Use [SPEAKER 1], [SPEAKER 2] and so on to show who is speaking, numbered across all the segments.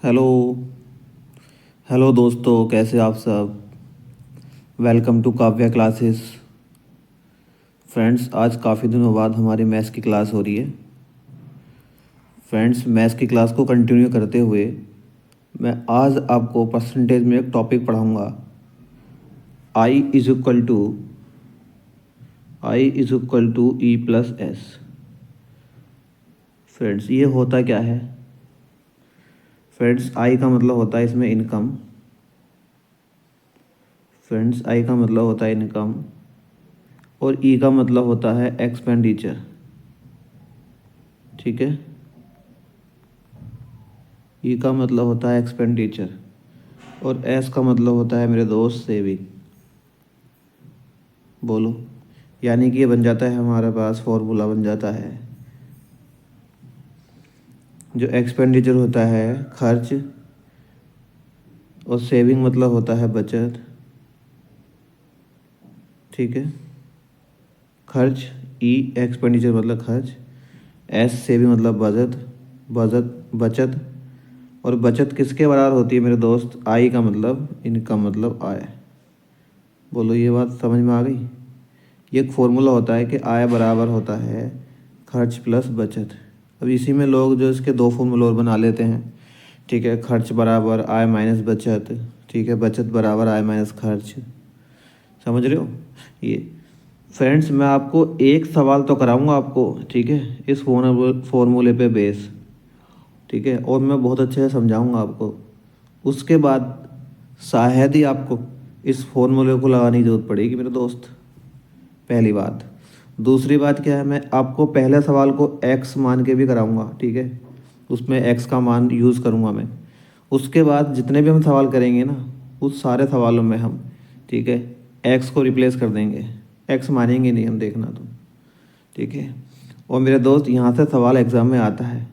[SPEAKER 1] Hello. Hello दोस्तों, कैसे आप सब। Welcome to Kavya classes. Friends, आज काफ़ी दिनों बाद हमारी मैथ्स की क्लास हो रही है। फ्रेंड्स, मैथ्स की क्लास को कंटिन्यू करते हुए मैं आज आपको परसेंटेज में एक टॉपिक पढ़ाऊंगा। I is equal to E plus S. Friends, ये होता क्या है। फ्रेंड्स, आई का मतलब होता है इसमें इनकम। फ्रेंड्स, आई का मतलब होता है इनकम और ई का मतलब होता है एक्सपेंडिचर। ठीक है, ई का मतलब होता है एक्सपेंडिचर और एस का मतलब होता है मेरे दोस्त सेविंग। बोलो, यानी कि ये बन जाता है, हमारे पास फॉर्मूला बन जाता है। जो एक्सपेंडिचर होता है खर्च और सेविंग मतलब होता है बचत। ठीक है, खर्च, ई एक्सपेंडिचर मतलब खर्च, एस सेविंग मतलब बचत, बचत और बचत किसके बराबर होती है मेरे दोस्त, आई का मतलब इनकम मतलब आय। बोलो, ये बात समझ में आ गई। ये एक फॉर्मूला होता है कि आय बराबर होता है खर्च प्लस बचत। अब इसी में लोग जो इसके दो फॉर्मूले और बना लेते हैं। ठीक है, खर्च बराबर आय माइनस बचत। ठीक है, बचत बराबर आय माइनस खर्च। समझ रहे हो ये। फ्रेंड्स, मैं आपको एक सवाल तो कराऊंगा आपको, ठीक है, इस फॉर्मूले पे बेस। ठीक है, और मैं बहुत अच्छे से समझाऊंगा आपको। उसके बाद शायद ही आपको इस फॉर्मूले को लगाने की जरूरत पड़ेगी मेरे दोस्त। पहली बात। दूसरी बात क्या है, मैं आपको पहले सवाल को एक्स मान के भी कराऊंगा। ठीक है, उसमें एक्स का मान यूज़ करूंगा मैं। उसके बाद जितने भी हम सवाल करेंगे ना, उस सारे सवालों में हम, ठीक है, एक्स को रिप्लेस कर देंगे। एक्स मानेंगे नहीं हम, देखना तुम। ठीक है, और मेरे दोस्त, यहाँ से सवाल एग्ज़ाम में आता है।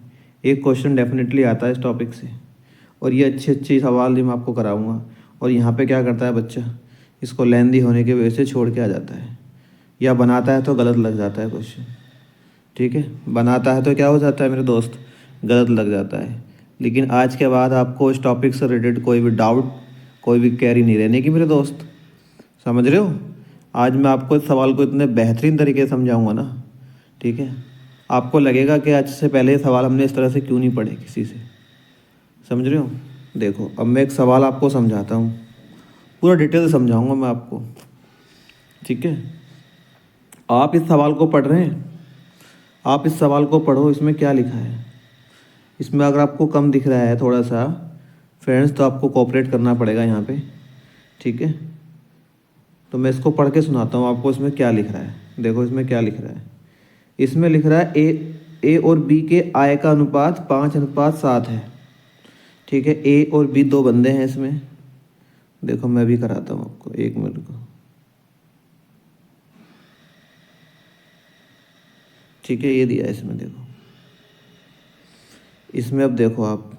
[SPEAKER 1] एक क्वेश्चन डेफिनेटली आता है इस टॉपिक से। और ये अच्छी अच्छी सवाल भी मैं आपको कराऊंगा। और यहाँ पे क्या करता है बच्चा, इसको लेंदी होने की वजह से छोड़ के आ जाता है, या बनाता है तो गलत लग जाता है क्वेश्चन। ठीक है, बनाता है तो क्या हो जाता है मेरे दोस्त, गलत लग जाता है। लेकिन आज के बाद आपको इस टॉपिक से रिलेटेड कोई भी डाउट, कोई भी कैरी नहीं रहने की मेरे दोस्त। समझ रहे हो। आज मैं आपको इस सवाल को इतने बेहतरीन तरीके से समझाऊंगा ना, ठीक है, आपको लगेगा कि आज से पहले ये सवाल हमने इस तरह से क्यों नहीं पढ़े किसी से। समझ रहे हो। देखो, अब मैं एक सवाल आपको समझाता हूँ, पूरा डिटेल से समझाऊंगा मैं आपको। ठीक है, आप इस सवाल को पढ़ रहे हैं, आप इस सवाल को पढ़ो। इसमें क्या लिखा है, इसमें अगर आपको कम दिख रहा है थोड़ा सा फ्रेंड्स, तो आपको कोऑपरेट करना पड़ेगा यहाँ पे। ठीक है, तो मैं इसको पढ़ के सुनाता हूँ आपको, इसमें क्या लिख रहा है। देखो इसमें क्या लिख रहा है। इसमें लिख रहा है ए और बी के आय का अनुपात 5:7 है। ठीक है, ए और बी दो बंदे हैं इसमें। देखो मैं भी कराता हूँ आपको, एक मिनट को। ठीक है, ये दिया है इसमें, देखो इसमें। अब देखो आप,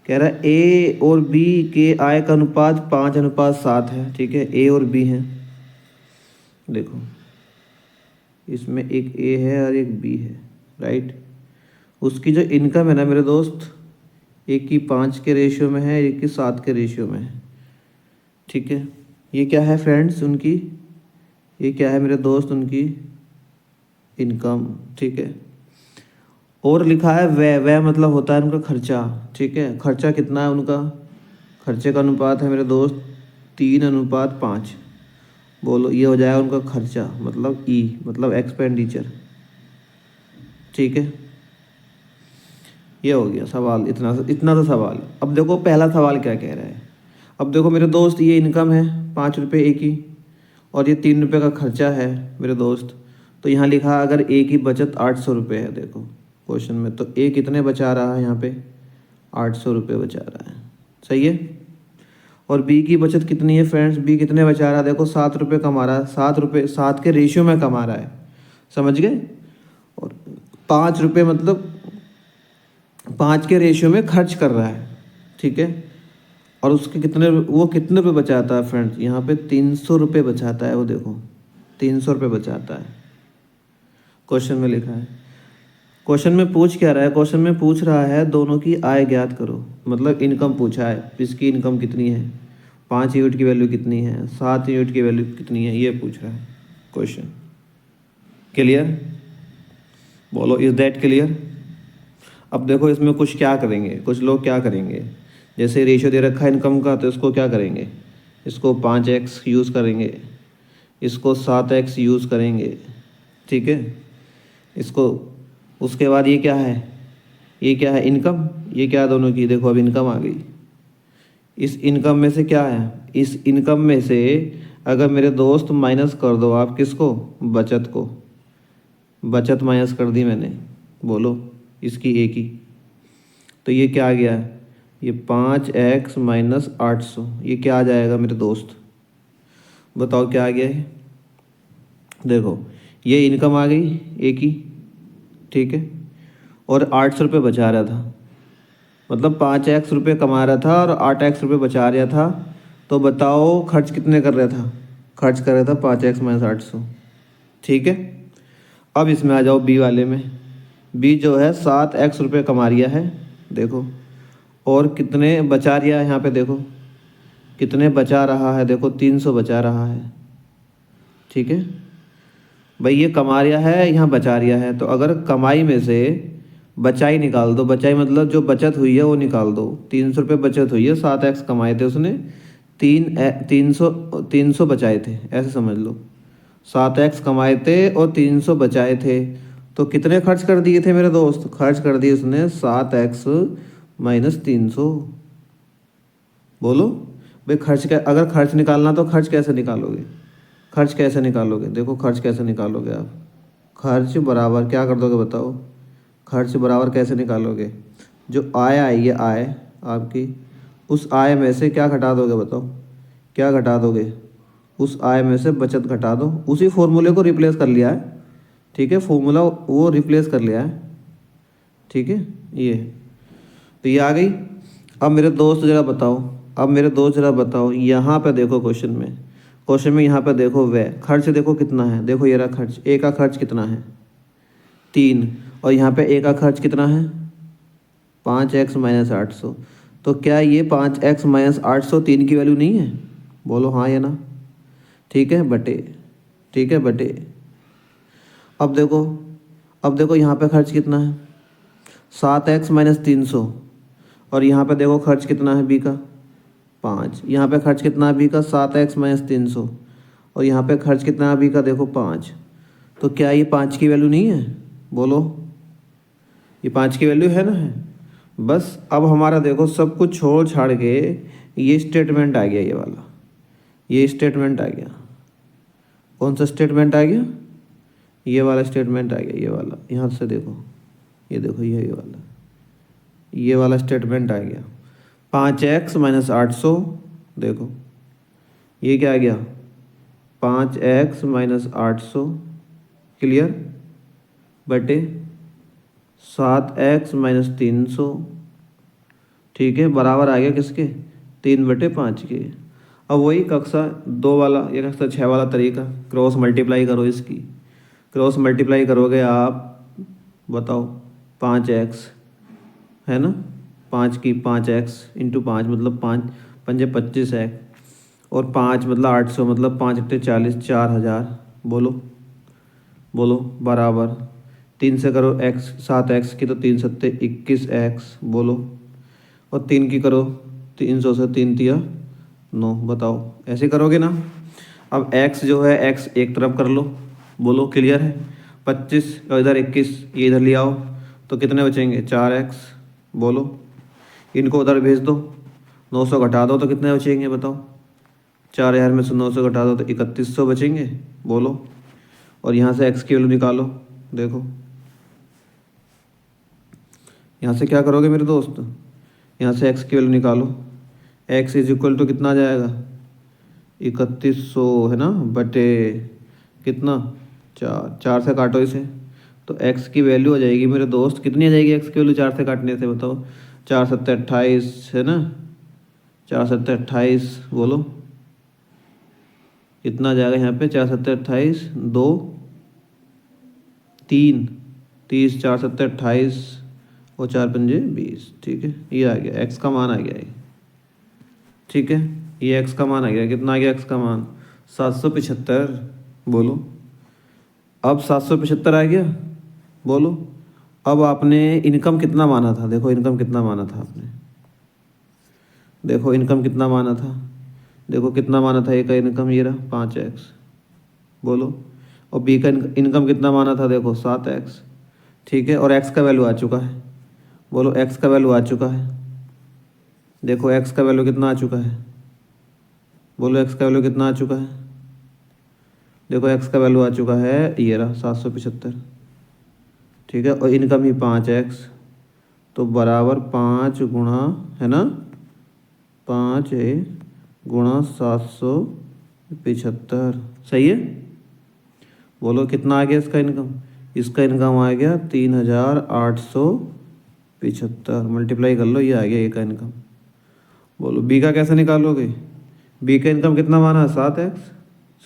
[SPEAKER 1] कह रहा है ए और बी के आय का अनुपात 5:7 है। ठीक है, ए और बी हैं। देखो इसमें एक ए है और एक बी है, राइट। उसकी जो इनकम है ना मेरे दोस्त, एक की 5 के रेशियो में है, एक की 7 के रेशियो में है। ठीक है, ये क्या है फ्रेंड्स उनकी, ये क्या है मेरे दोस्त उनकी इनकम। ठीक है, और लिखा है वह मतलब होता है उनका खर्चा। ठीक है, खर्चा कितना है उनका, खर्चे का अनुपात है मेरे दोस्त 3:5। बोलो, ये हो जाएगा उनका खर्चा, मतलब ई मतलब एक्सपेंडिचर। ठीक है, ये हो गया सवाल, इतना इतना सा सवाल। अब देखो पहला सवाल क्या कह रहा है। अब देखो मेरे दोस्त, ये इनकम है 5 रुपये ए की, और ये 3 रुपये का खर्चा है मेरे दोस्त। तो यहाँ लिखा अगर ए की बचत 800 रुपये है, देखो क्वेश्चन में, तो ए कितने बचा रहा है यहाँ पे, 800 रुपये बचा रहा है। सही है। और बी की बचत कितनी है फ्रेंड्स, बी कितने बचा रहा है, देखो 7 रुपये कमा रहा है, 7 रुपये 7 के रेशियो में कमा रहा है। समझ गए। और 5 रुपये मतलब 5 के रेशियो में खर्च कर रहा है। ठीक है, और उसके कितने, वो कितने रुपये बचाता है फ्रेंड्स, यहाँ पे 300 रुपये बचाता है। वो देखो 300 रुपये बचाता है, क्वेश्चन में लिखा है। क्वेश्चन में पूछ क्या रहा है, क्वेश्चन में पूछ रहा है दोनों की आय ज्ञात करो, मतलब इनकम पूछा है, इसकी इनकम कितनी है, 5 यूनिट की वैल्यू कितनी है, 7 यूनिट की वैल्यू कितनी है, ये पूछ रहा है क्वेश्चन। क्लियर? बोलो, इज दैट क्लियर? अब देखो इसमें कुछ क्या करेंगे, कुछ लोग क्या करेंगे, जैसे रेशियो दे रखा है इनकम का, तो इसको क्या करेंगे, इसको 5x यूज़ करेंगे, इसको 7x यूज़ करेंगे, ठीक है। इसको, उसके बाद ये क्या है, ये क्या है, इनकम, ये क्या है दोनों की, देखो अब इनकम आ गई। इस इनकम में से क्या है, इस इनकम में से अगर मेरे दोस्त माइनस कर दो आप किसको, बचत को, बचत माइनस कर दी मैंने, बोलो इसकी ए की, तो ये क्या आ गया, ये 5x माइनस 800, ये क्या आ जाएगा मेरे दोस्त, बताओ क्या आ गया है। देखो ये इनकम आ गई ए की, ठीक है, और 800 रुपये बचा रहा था, मतलब 5x रुपये कमा रहा था और 8x रुपये बचा रहा था, तो बताओ खर्च कितने कर रहा था, खर्च कर रहा था 5x माइनस 800, ठीक है। अब इसमें आ जाओ बी वाले में, बी जो है 7x रुपये कमा रिया है, देखो, और कितने बचा रिया है यहाँ पे, देखो कितने बचा रहा है, देखो 300 बचा रहा है, ठीक है। भाई ये कमा रिया है, यहाँ बचा रिया है, तो अगर कमाई में से बचाई निकाल दो, बचाई मतलब जो बचत हुई है वो निकाल दो, 300 रुपये बचत हुई है, 7x कमाए थे उसने, 300 बचाए थे, ऐसे समझ लो, 7x कमाए थे और 300 बचाए थे, तो कितने खर्च कर दिए थे मेरे दोस्त, खर्च कर दिए उसने 7x माइनस 300। बोलो भाई खर्च क्या, अगर खर्च निकालना तो खर्च कैसे निकालोगे, खर्च कैसे निकालोगे, देखो खर्च कैसे निकालोगे आप, खर्च बराबर क्या कर दोगे बताओ, खर्च बराबर कैसे निकालोगे, जो आय आई है आय आपकी, उस आय में से क्या घटा दोगे बताओ, क्या घटा दोगे, उस आय में से बचत घटा दो, उसी फॉर्मूले को रिप्लेस कर लिया है, ठीक है, फॉर्मूला वो रिप्लेस कर लिया है, ठीक है। ये तो ये आ गई। अब मेरे दोस्त ज़रा बताओ, अब मेरे दोस्त ज़रा बताओ, यहाँ पे देखो क्वेश्चन में, क्वेश्चन में यहाँ पे देखो व्यय खर्च देखो कितना है, देखो ये रहा खर्च, ए का खर्च कितना है 3, और यहाँ पे ए का खर्च कितना है 5x माइनस 800, तो क्या ये 5x माइनस 800 3 की वैल्यू नहीं है, बोलो हाँ या ना, ठीक है बटे, ठीक है बटे। अब देखो, अब देखो यहाँ पे खर्च कितना है 7x माइनस 300, और यहाँ पे देखो खर्च कितना है बी का 5, यहाँ पे खर्च कितना है बी का 7x माइनस 300, और यहाँ पे खर्च कितना है बी का देखो 5, तो क्या ये 5 की वैल्यू नहीं है, बोलो ये 5 की वैल्यू है ना, है। बस अब हमारा देखो सब कुछ छोड़ छाड़ के ये स्टेटमेंट आ गया, ये वाला, ये स्टेटमेंट आ गया, कौन सा स्टेटमेंट आ गया, ये वाला स्टेटमेंट आ गया, ये वाला, यहाँ से देखो, ये देखो ये वाला, ये वाला स्टेटमेंट आ गया 5x माइनस 800, देखो ये क्या आ गया 5x माइनस 800, क्लियर, बटे 7x माइनस 300, ठीक है, बराबर आ गया किसके 3/5 के। अब वही कक्षा 2 वाला या कक्षा 6 वाला तरीका, क्रॉस मल्टीप्लाई करो, इसकी क्रॉस मल्टीप्लाई करोगे आप, बताओ 5x है ना, 5 की 5x इंटू 5 मतलब 5 पंजे 25x, और 5 मतलब 800 मतलब 5 अट्ठे 40, 4000, बोलो बोलो बराबर 3 से करो x 7x की तो 3 सत्ते 21x, बोलो, और 3 की करो 300 से 3 तिया 9, बताओ ऐसे करोगे ना। अब x जो है x एक तरफ कर लो, बोलो क्लियर है, 25 और इधर 21 ये इधर ले आओ, तो कितने बचेंगे 4x, बोलो, इनको उधर भेज दो, 900 घटा दो तो कितने बचेंगे बताओ, 4000 में से 900 घटा दो तो 3100 बचेंगे, बोलो, और यहाँ से x की वैल्यू निकालो, देखो यहाँ से क्या करोगे मेरे दोस्त, यहाँ से x की वैल्यू निकालो, x इज इक्वल टू कितना आ जाएगा 3100 है ना, बटे कितना 4 से काटो इसे, तो x की वैल्यू आ जाएगी मेरे दोस्त, कितनी आ जाएगी x की वैल्यू 4 से काटने से, बताओ 4 सत्ते 28 है ना, 4 सत्ते 28, बोलो कितना आ जाएगा यहाँ पे, 4 सत्ते 28, 2 3 30 4 7 28 और 4 पंजे 20। ठीक है, ये आ गया एक्स का मान आ गया ये। ठीक है, ये एक्स का मान आ गया। कितना आ गया एक्स का मान? 775। बोलो, अब 775 आ गया। बोलो, अब आपने इनकम कितना माना था? देखो इनकम कितना माना था आपने, देखो इनकम कितना माना था, देखो कितना माना था। ए का इनकम ये रहा 5x। बोलो, और बी का इनकम कितना माना था? देखो 7x। ठीक है, और x का वैल्यू आ चुका है। बोलो, x का वैल्यू आ चुका है। देखो x का वैल्यू कितना आ चुका है? बोलो, x का वैल्यू कितना आ चुका है? देखो x का वैल्यू आ चुका है, ये रहा 775। ठीक है, और इनकम ही 5x, तो बराबर 5 गुणा, है ना, 5 गुणा 775। सही है। बोलो, कितना आ गया इसका इनकम? इसका इनकम आ गया 3875। मल्टीप्लाई कर लो, ये आ गया ए का इनकम। बोलो, बी का कैसे निकालोगे? बी का इनकम कितना माना? 7x।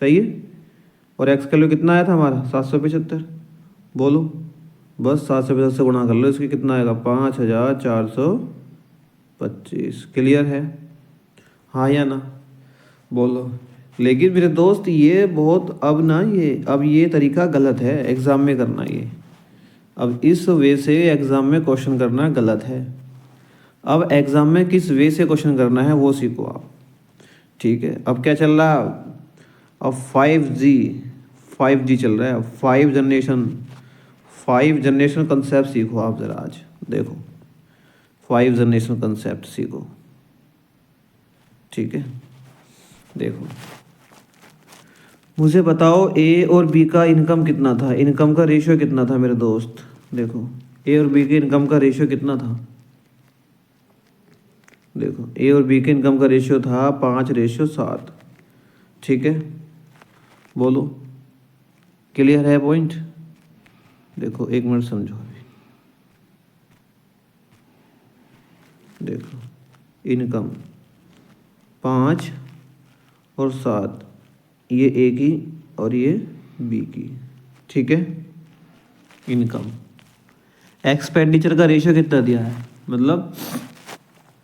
[SPEAKER 1] सही है, और एक्स का वैल्यू कितना आया था हमारा? 775। बोलो, बस 775 से गुणा कर लो, इसकी कितना आएगा? 5425। क्लियर है, हाँ या ना? बोलो। लेकिन मेरे दोस्त ये बहुत अब ये तरीका गलत है एग्ज़ाम में करना। ये अब इस वे से एग्ज़ाम में क्वेश्चन करना गलत है। अब एग्ज़ाम में किस वे से क्वेश्चन करना है वो सीखो आप। ठीक है, अब क्या चल रहा है? अब 5G चल रहा है। अब 5 जनरेशन कंसेप्ट सीखो आप ज़रा आज। देखो 5 जनरेशन कंसेप्ट सीखो। ठीक है, देखो मुझे बताओ ए और बी का इनकम कितना था? इनकम का रेशियो कितना था मेरे दोस्त? देखो ए और बी के इनकम का रेशियो कितना था? देखो ए और बी के इनकम का रेशियो था 5:7। ठीक है, बोलो, क्लियर है पॉइंट? देखो एक मिनट समझो अभी। देखो इनकम 5 और 7, ये ए की और ये बी की। ठीक है, इनकम। एक्सपेंडिचर का रेशियो कितना दिया है? मतलब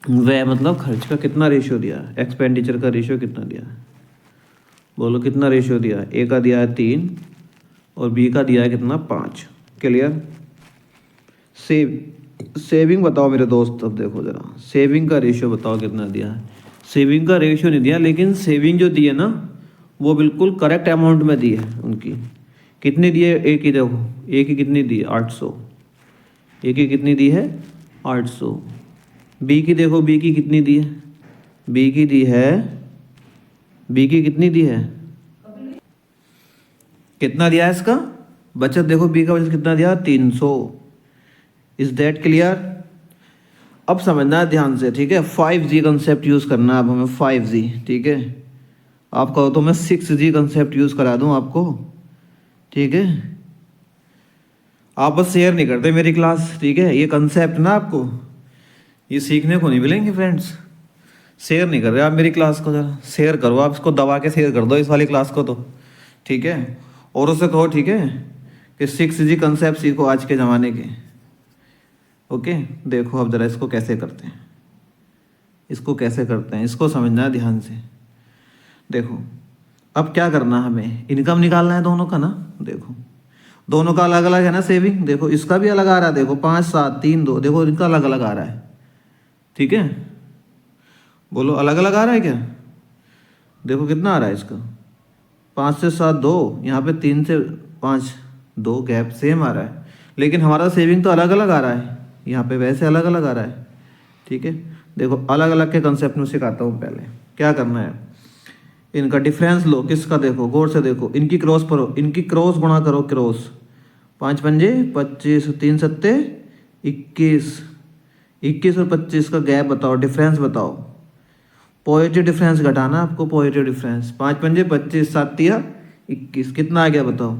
[SPEAKER 1] व्यय मतलब खर्च का कितना रेशियो दिया है? एक्सपेंडिचर का रेशियो कितना दिया है? बोलो, कितना रेशियो दिया है? ए का दिया है 3 और बी का दिया है कितना? 5। क्लियर। सेविंग बताओ मेरे दोस्त। अब देखो ज़रा सेविंग का रेशियो बताओ कितना दिया है? सेविंग का रेशियो नहीं दिया, लेकिन सेविंग जो दी है ना वो बिल्कुल करेक्ट अमाउंट में दी है उनकी। कितनी दी है? ए की देखो, ए की कितनी दी है? 800। ए की कितनी दी है? 800। बी की देखो, बी की कितनी दी है? बी की दी है, बी की कितनी दी है? कितना दिया है इसका बचत? देखो बी का बचत कितना दिया? 300। Is that clear? अब समझना है ध्यान से। ठीक है, 5G कंसेप्ट यूज़ करना है अब हमें। 5G। ठीक है, आप कहो तो मैं 6G कंसेप्ट यूज़ करा दूं आपको। ठीक है, आप बस शेयर नहीं करते मेरी क्लास। ठीक है, ये कंसेप्ट ना आपको ये सीखने को नहीं मिलेंगे फ्रेंड्स। शेयर नहीं कर रहे आप मेरी क्लास को, ज़रा शेयर करो। आप इसको दबा के शेयर कर दो इस वाली क्लास को तो। ठीक है, और उससे कहो ठीक है कि 6G कंसेप्ट सीखो आज के ज़माने के। ओके, देखो अब ज़रा इसको कैसे करते हैं, इसको कैसे करते हैं, इसको समझना है ध्यान से। देखो अब क्या करना है, हमें इनकम निकालना है दोनों का ना। देखो दोनों का अलग अलग है ना सेविंग। देखो इसका भी अलग आ रहा है, देखो 5 7 3 2, देखो इनका अलग अलग आ रहा है। ठीक है, बोलो अलग अलग आ रहा है क्या? देखो कितना आ रहा है इसका? 5 से 7 2, यहाँ पे 3 से 5 2, गैप सेम आ रहा है, लेकिन हमारा सेविंग तो अलग अलग आ रहा है, यहाँ पे वैसे अलग अलग आ रहा है। ठीक है, देखो अलग अलग के कंसेप्ट में सिखाता हूँ। पहले क्या करना है, इनका डिफरेंस लो। किसका? देखो गौर से देखो, इनकी क्रॉस करो, इनकी क्रॉस गुणा करो। क्रॉस 5 पंजे 25, 3 सत्ते 21, 21 और 25 का गैप बताओ, डिफरेंस बताओ। पॉजिटिव डिफरेंस घटाना आपको, पॉजिटिव डिफरेंस। 5 पंजे 25, 7 तिया 21, कितना आ गया बताओ?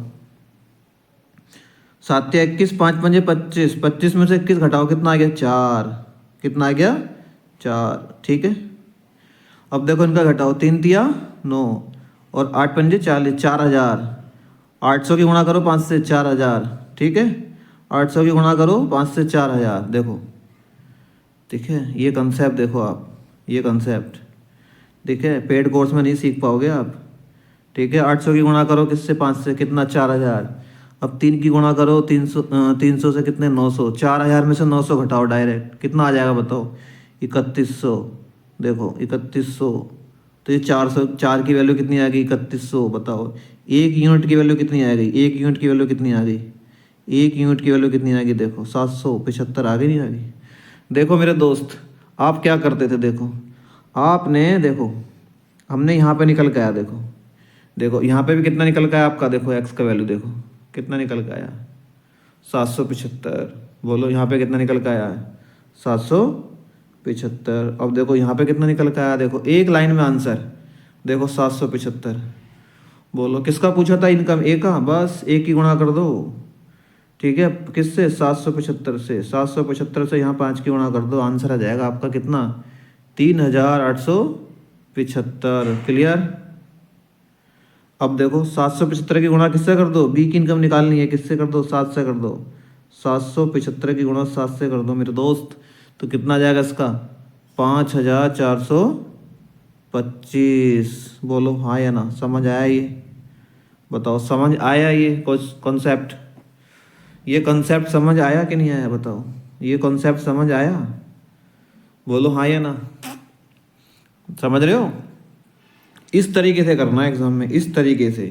[SPEAKER 1] 7 तिया 21, 5 पंजे 25, 25 में से 21 घटाओ, कितना आ गया? 4। कितना आ गया? 4। ठीक है, अब देखो इनका घटाओ, 3 तिया 9 और 8 पंजे 40, 4000। 800 की गुणा करो 5 से, 4000। ठीक है, 800 की गुणा करो 5 से 4000, देखो ठीक है। ये कंसेप्ट देखो आप, ये कंसेप्ट ठीक है, पेड कोर्स में नहीं सीख पाओगे आप। ठीक है, 800 की गुणा करो किससे, 5 से, कितना, 4000। अब 3 की गुणा करो 300 से कितने, 900। 4000 में से 900 घटाओ डायरेक्ट, कितना आ जाएगा बताओ, 3100। देखो 3100, तो ये 400, 4 की वैल्यू कितनी आ गई, 3100। बताओ 1 यूनिट की वैल्यू कितनी आ गई, 1 यूनिट की वैल्यू कितनी आ गई, 1 यूनिट की वैल्यू कितनी आ गई, देखो 775 आ गई, नहीं आ गई। देखो मेरे दोस्त, आप क्या करते थे, देखो आपने, देखो हमने यहाँ पे निकल के आया, देखो देखो यहाँ पे भी कितना निकल के आया आपका, देखो एक्स का वैल्यू देखो कितना निकल के आया, 775। बोलो यहाँ पे कितना निकल के आया है, 775। अब देखो यहाँ पे कितना निकल के आया, देखो एक लाइन में आंसर, देखो 775। बोलो किसका पूछा था, इनकम ए का, बस एक की गुणा कर दो। ठीक है, किससे, 775 से। 775 से यहाँ 5 की गुणा कर दो, आंसर आ जाएगा आपका कितना, 3875। क्लियर। अब देखो 775 की गुणा किससे कर दो, बी की इनकम निकालनी है, किससे कर दो, 7 से कर दो। 775 की गुणा 7 से कर दो मेरे दोस्त, तो कितना आ जाएगा इसका, 5425। बोलो हाँ या ना, समझ आया ये, बताओ समझ आया ये कॉन्सेप्ट, ये कॉन्सेप्ट समझ आया कि नहीं आया, बताओ ये कॉन्सेप्ट समझ आया, बोलो हाँ या ना, समझ रहे हो। इस तरीके से करना है एग्जाम में, इस तरीके से।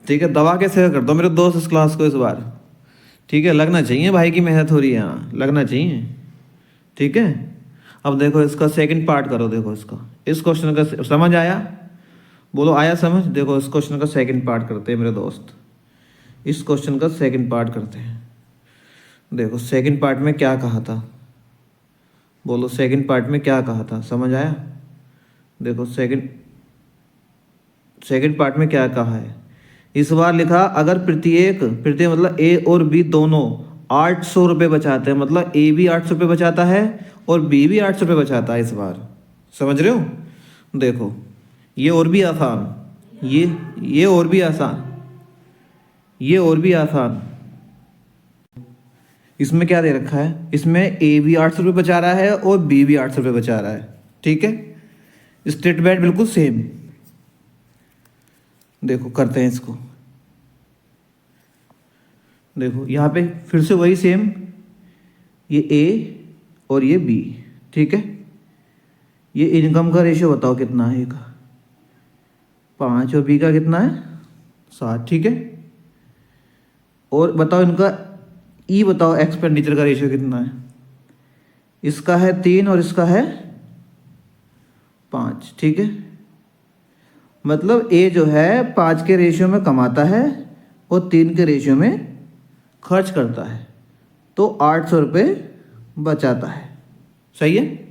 [SPEAKER 1] ठीक है, दबा के शेयर कर दो मेरे दोस्त इस क्लास को इस बार। ठीक है, लगना चाहिए भाई की मेहनत हो रही है यहाँ, लगना चाहिए। ठीक है, अब देखो इसका सेकंड पार्ट करो, देखो इसका, इस क्वेश्चन का समझ आया, बोलो आया समझ। देखो इस क्वेश्चन का सेकंड पार्ट करते हैं मेरे दोस्त, इस क्वेश्चन का सेकंड पार्ट करते हैं। देखो सेकंड पार्ट में क्या कहा था, बोलो सेकंड पार्ट में क्या कहा था, समझ आया। देखो सेकंड पार्ट में क्या कहा है, इस बार लिखा, अगर प्रत्येक मतलब ए और बी दोनों 800 रुपये बचाते हैं, मतलब ए भी 800 रुपये बचाता है और बी भी 800 रुपये बचाता है इस बार, समझ रहे हो। देखो ये और भी आसान, ये और भी आसान, ये और भी आसान। इसमें क्या दे रखा है, इसमें ए भी 800 रुपये बचा रहा है और बी भी 800 रुपये बचा रहा है। ठीक है, स्टेटमेंट बिल्कुल सेम। देखो करते हैं इसको, देखो यहाँ पे फिर से वही सेम, ये ए और ये बी। ठीक है, ये इनकम का रेशियो बताओ कितना है, ए का 5 और बी का कितना है 7। ठीक है, और बताओ इनका ई बताओ, एक्सपेंडिचर का रेशियो कितना है, इसका है 3 और इसका है 5। ठीक है, मतलब ए जो है 5 के रेशियो में कमाता है और 3 के रेशियो में खर्च करता है, तो 800 रुपये बचाता है, सही है।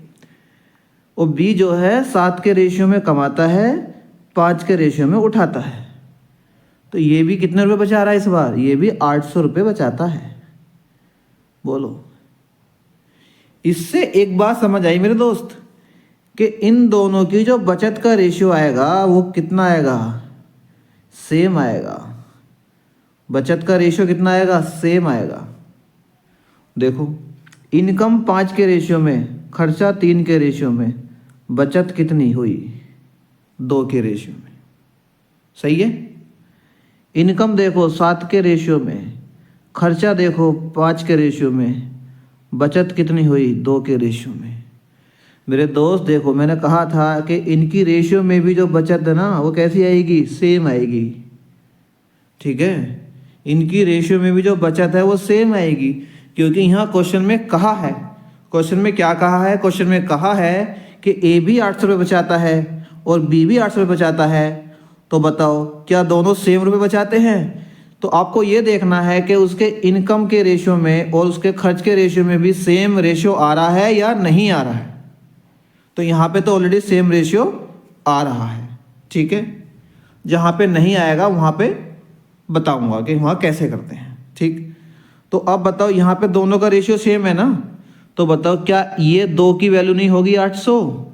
[SPEAKER 1] और बी जो है 7 के रेशियो में कमाता है, 5 के रेशियो में उठाता है, तो ये भी कितने रुपए बचा रहा है इस बार, ये भी 800 रुपये बचाता है। बोलो, इससे एक बात समझ आई मेरे दोस्त, कि इन दोनों की जो बचत का रेशियो आएगा वो कितना आएगा, सेम आएगा। बचत का रेशियो कितना आएगा, सेम आएगा। देखो इनकम 5 के रेशियो में, खर्चा 3 के रेशियो में, बचत कितनी हुई, 2 के रेशियो में, सही है। इनकम देखो 7 के रेशियो में, खर्चा देखो 5 के रेशियो में, बचत कितनी हुई, 2 के रेशियो में। मेरे दोस्त देखो, मैंने कहा था कि इनकी रेशियो में भी जो बचत है ना वो कैसी आएगी, सेम आएगी। ठीक है, इनकी रेशियो में भी जो बचत है वो सेम आएगी, क्योंकि यहाँ क्वेश्चन में कहा है, क्वेश्चन में क्या कहा है, क्वेश्चन में कहा है कि ए भी 800 रुपये बचाता है और बी भी 800 रुपये बचाता है, तो बताओ क्या दोनों सेम रुपये बचाते हैं। तो आपको ये देखना है कि उसके इनकम के रेशियो में और उसके खर्च के रेशियो में भी सेम रेशियो आ रहा है या नहीं आ रहा है। तो यहाँ पे तो ऑलरेडी सेम रेशियो आ रहा है। ठीक है, जहाँ पे नहीं आएगा वहाँ पे बताऊँगा कि वहाँ कैसे करते हैं। ठीक, तो अब बताओ यहाँ पे दोनों का रेशियो सेम है ना, तो बताओ क्या ये 2 की वैल्यू नहीं होगी 800।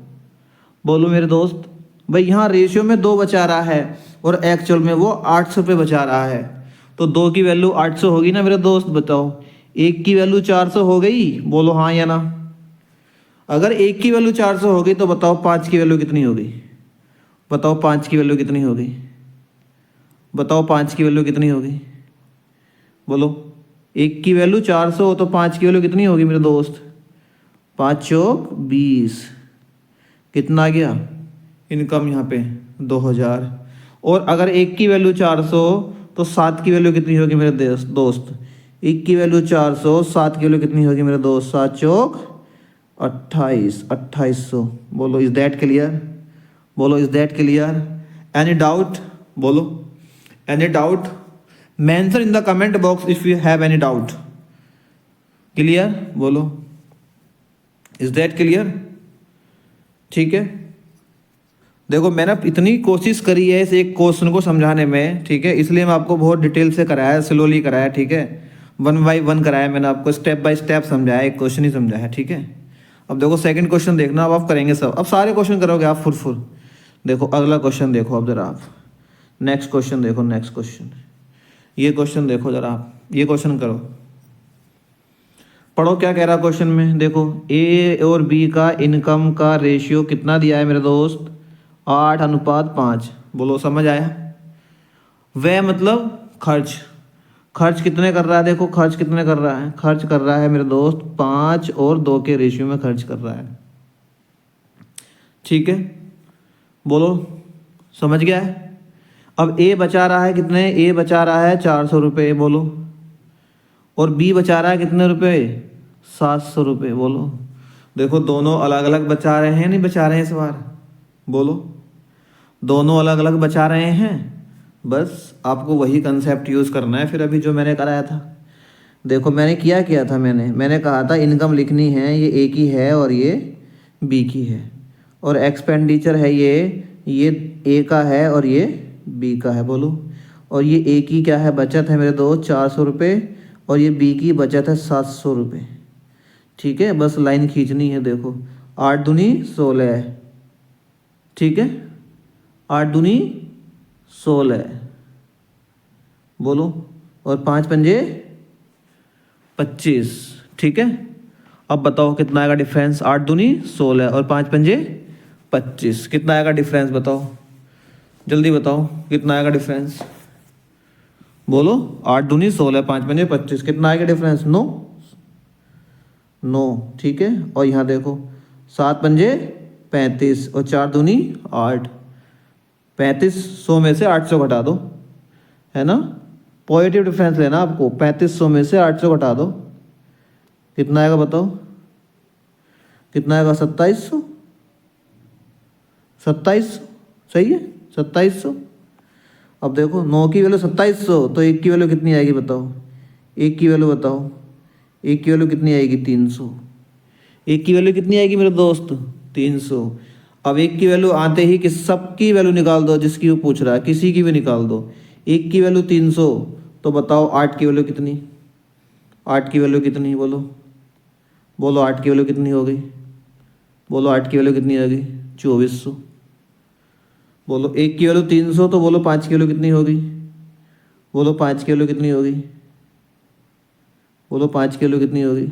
[SPEAKER 1] बोलो मेरे दोस्त, भाई यहाँ रेशियो में 2 बचा रहा है और एक्चुअल में वो 800 रुपये बचा रहा है, तो 2 की वैल्यू 800 होगी ना मेरे दोस्त। बताओ एक की वैल्यू 400 हो गई, बोलो हाँ या ना। अगर एक की वैल्यू 400 हो गई तो बताओ 5 की वैल्यू कितनी होगी, बताओ 5 की वैल्यू कितनी होगी, बताओ 5 की वैल्यू कितनी होगी, बोलो। एक की वैल्यू 400 हो तो 5 की वैल्यू कितनी होगी मेरे दोस्त, 5 चौक 20, कितना आ गया इनकम यहाँ पे 2000। और अगर एक की वैल्यू 400 तो 7 की वैल्यू कितनी होगी मेरे दोस्त, एक की वैल्यू 400, 7 की वैल्यू कितनी होगी मेरे दोस्त, 7 चौक 28, 2800। बोलो इज दैट क्लियर, बोलो is that clear. Any doubt, बोलो any doubt, mention in the comment box if you have any doubt. Clear, बोलो इज दैट क्लियर। ठीक है, देखो मैंने इतनी कोशिश करी है इस एक क्वेश्चन को समझाने में, ठीक है, इसलिए मैं आपको बहुत डिटेल से कराया, स्लोली कराया, ठीक है, 1 बाय 1 कराया मैंने आपको, स्टेप बाय स्टेप समझाया, एक क्वेश्चन ही समझाया, ठीक है। अब देखो सेकंड क्वेश्चन देखना, अब आप करेंगे सब, अब सारे क्वेश्चन करोगे आप फुल। देखो अगला क्वेश्चन देखो अब जरा आप, नेक्स्ट क्वेश्चन देखो, नेक्स्ट क्वेश्चन, ये क्वेश्चन देखो जरा आप, ये क्वेश्चन करो, पढ़ो क्या कह रहा क्वेश्चन में। देखो ए और बी का इनकम का रेशियो कितना दिया है मेरे दोस्त, 8:5। बोलो समझ आया। वह मतलब खर्च, खर्च कितने कर रहा है, देखो खर्च कितने कर रहा है, खर्च कर रहा है मेरे दोस्त 5 और 2 के रेशियो में खर्च कर रहा है, ठीक है, बोलो समझ गया है। अब ए बचा रहा है कितने, ए बचा रहा है 400 रुपये, बोलो, और बी बचा रहा है कितने रुपए, 700 रुपये, बोलो। देखो दोनों अलग अलग बचा रहे हैं, नहीं बचा रहे हैं इस बार, बोलो दोनों अलग अलग बचा रहे हैं। बस आपको वही कंसेप्ट यूज़ करना है फिर, अभी जो मैंने कराया था। देखो मैंने किया था, मैंने कहा था इनकम लिखनी है, ये ए की है और ये बी की है, और एक्सपेंडिचर है ये ए का है और ये बी का है, बोलो। और ये ए की क्या है, बचत है मेरे दोस्त 400 रुपये, और ये बी की बचत है 700 रुपये, ठीक है। बस लाइन खींचनी है, देखो 8 दूनी 16, ठीक है, 8 दूनी 16, बोलो, और 5 पंजे 25, ठीक है। अब बताओ कितना आएगा डिफरेंस, 8 दूनी 16 और 5 पंजे 25, कितना आएगा डिफरेंस, बताओ जल्दी बताओ कितना आएगा डिफरेंस, बोलो। 8 दूनी 16, 5 पंजे 25, कितना आएगा डिफरेंस, 9, ठीक है। और यहाँ देखो 7 पंजे 35 और 4 दूनी 8, 3500 में से 800 घटा दो, है ना, पॉजिटिव डिफरेंस लेना आपको, 3500 में से 800 घटा दो, कितना आएगा बताओ, कितना आएगा, 2700, 2700, सही है 2700। अब देखो 9 की वैल्यू 2700, तो 1 की वैल्यू कितनी आएगी बताओ, 1 की वैल्यू बताओ, 1 की वैल्यू कितनी आएगी, 300, 1 की वैल्यू कितनी आएगी मेरे दोस्त, 300। अब 1 की वैल्यू आते ही किस सबकी वैल्यू निकाल दो, जिसकी वो पूछ रहा है किसी की भी निकाल दो। 1 की वैल्यू 300, तो बताओ 8 की वैल्यू कितनी, 8 की वैल्यू कितनी, बोलो, बोलो 8 की वैल्यू कितनी हो गई, बोलो 8 की वैल्यू कितनी आ गई, 2400। बोलो 1 की वैल्यू 300, तो बोलो 5 की वैल्यू कितनी होगी, बोलो 5 की वैल्यू कितनी होगी, बोलो 5 की वैल्यू कितनी होगी,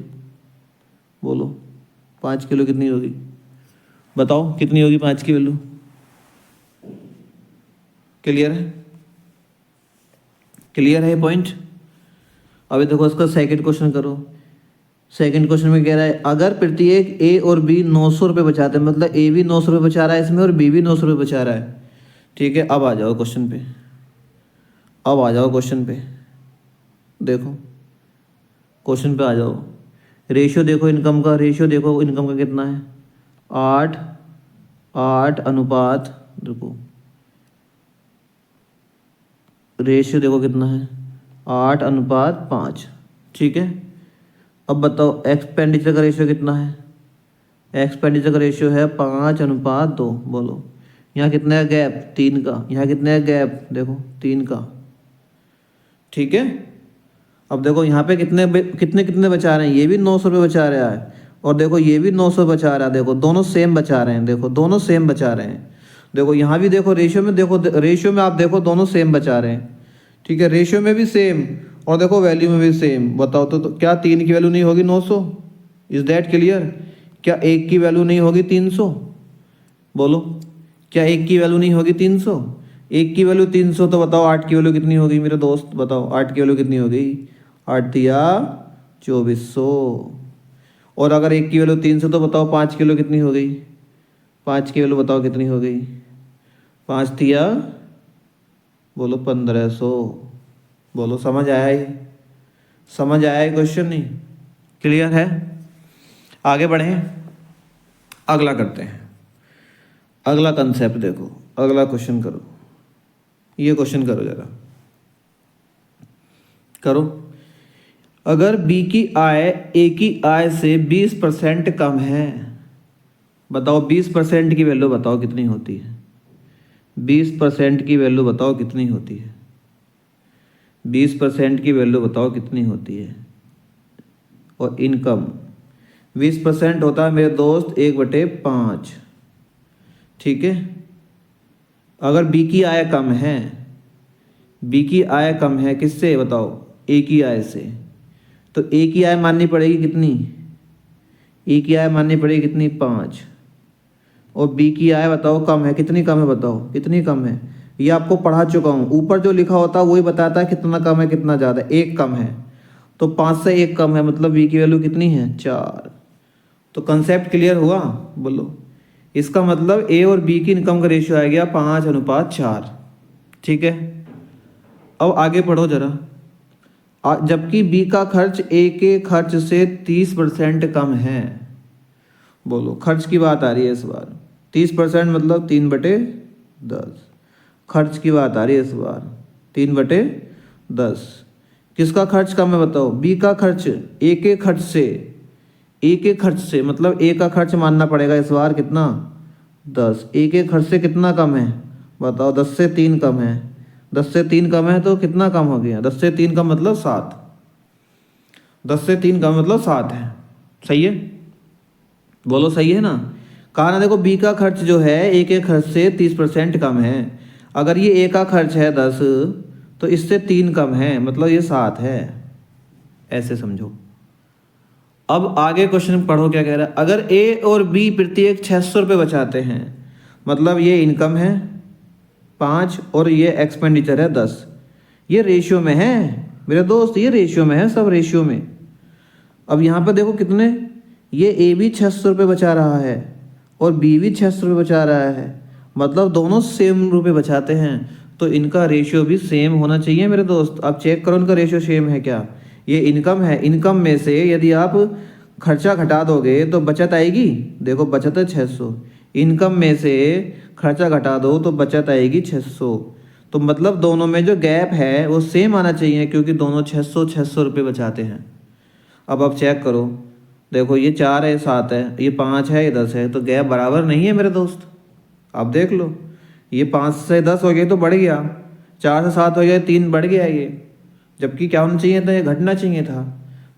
[SPEAKER 1] बोलो 5 की वैल्यू कितनी होगी, बताओ कितनी होगी 5 की वैल्यू। क्लियर है, क्लियर है ये पॉइंट। अभी देखो इसका सेकंड क्वेश्चन करो। सेकंड क्वेश्चन में कह रहा है अगर प्रत्येक ए और बी 900 रुपये बचाते हैं, मतलब ए भी 900 रुपये बचा रहा है इसमें और बी भी 900 रुपये बचा रहा है, ठीक है। अब आ जाओ क्वेश्चन पे, अब आ जाओ क्वेश्चन पे, देखो क्वेश्चन पे आ जाओ। रेशियो देखो इनकम का, रेशियो देखो इनकम का कितना है, 8 अनुपात, देखो रेशियो देखो कितना है, 8:5, ठीक है। अब बताओ एक्सपेंडिचर का रेशियो कितना है, एक्सपेंडिचर का रेशियो है 5:2, बोलो। यहाँ कितना है गैप, 3 का, यहाँ कितना है गैप, देखो 3 का, ठीक है। अब देखो यहाँ पे कितने कितने कितने बचा रहे हैं, ये भी 900 रुपये बचा रहा है और देखो ये भी 900 बचा रहा है, देखो दोनों सेम बचा रहे हैं, देखो दोनों सेम बचा रहे हैं। देखो यहाँ भी देखो रेशियो में, देखो रेशियो में आप देखो दोनों सेम बचा रहे हैं, ठीक है, रेशियो में भी सेम और देखो वैल्यू में भी सेम। बताओ तो क्या 3 की वैल्यू नहीं होगी 900? Is that clear? क्या 1 की वैल्यू नहीं होगी 300? बोलो, क्या 1 की वैल्यू नहीं होगी 300? 1 की वैल्यू 300, तो बताओ 8 की वैल्यू कितनी होगी मेरे दोस्त? बताओ 8 की वैल्यू कितनी हो गई? 8 तिया 2400। और अगर 1 की वैल्यू 300, तो बताओ 5 की वैल्यू कितनी हो गई? 5 की वैल्यू बताओ कितनी हो गई? 5 तिया बोलो 1500। बोलो समझ आया ये? समझ आया ये क्वेश्चन? नहीं क्लियर है? आगे बढ़ें, अगला करते हैं। अगला कंसेप्ट देखो, अगला क्वेश्चन करो। ये क्वेश्चन करो जरा, करो। अगर बी की आय ए की आय से 20% कम है, बताओ 20% की वैल्यू बताओ कितनी होती है? 20% की वैल्यू बताओ कितनी होती है? 20% की वैल्यू बताओ कितनी होती है? और इनकम 20% होता है मेरे दोस्त 1/5। ठीक है। अगर बी की आय कम है, बी की आय कम है किससे? बताओ, ए की आय से। तो ए की आय माननी पड़ेगी कितनी? ए की आय माननी पड़ेगी कितनी? 5। और बी की आय बताओ कम है, कितनी कम है? बताओ कितनी कम है? ये आपको पढ़ा चुका हूँ। ऊपर जो लिखा होता है वही बताता है कितना कम है कितना ज़्यादा। 1 कम है, तो 5 से 1 कम है, मतलब बी की वैल्यू कितनी है? 4। तो कंसेप्ट क्लियर हुआ? बोलो। इसका मतलब ए और बी की इनकम का रेशियो आ गया 5:4। ठीक है। अब आगे पढ़ो जरा। जबकि बी का खर्च ए के खर्च से 30% कम है। बोलो, खर्च की बात आ रही है इस बार। 30% मतलब 3/10। खर्च की बात आ रही है इस बार, 3/10। किसका खर्च कम है? बताओ, बी का खर्च ए के खर्च से। ए के खर्च से मतलब ए का खर्च मानना पड़ेगा इस बार कितना? 10। ए के खर्च से कितना कम है? बताओ, 10 से 3 कम है। 10 से 3 कम है तो कितना कम हो गया? 10 से 3 कम मतलब 7। 10 से 3 कम मतलब 7 है। सही है? बोलो सही है ना? कहा ना, देखो बी का खर्च जो है ए के खर्च से 30% कम है। अगर ये ए का खर्च है 10, तो इससे 3 कम है, मतलब ये 7 है। ऐसे समझो। अब आगे क्वेश्चन पढ़ो क्या कह रहा है। अगर ए और बी प्रत्येक 600 रुपये बचाते हैं, मतलब ये इनकम है 5 और ये एक्सपेंडिचर है 10। ये रेशियो में है मेरे दोस्त, ये रेशियो में है, सब रेशियो में। अब यहाँ पर देखो कितने, ये ए भी 600 रुपये बचा रहा है और बी भी 600 रुपये बचा रहा है, मतलब दोनों सेम रुपये बचाते हैं, तो इनका रेशियो भी सेम होना चाहिए मेरे दोस्त। अब चेक करो इनका रेशियो सेम है क्या। ये इनकम है, इनकम में से यदि आप खर्चा घटा दोगे तो बचत आएगी। देखो बचत है 600, इनकम में से खर्चा घटा दो तो बचत आएगी 600। तो मतलब दोनों में जो गैप है वो सेम आना चाहिए, क्योंकि दोनों 600 रुपये बचाते हैं। अब आप चेक करो, देखो ये 4 है, 7 है, ये 5 है, ये 10 है, तो गैप बराबर नहीं है मेरे दोस्त। आप देख लो, ये 5 से 10 हो गया तो बढ़ गया, 4 से 7 हो गया 3 बढ़ गया ये, जबकि क्या होना चाहिए था? ये घटना चाहिए था।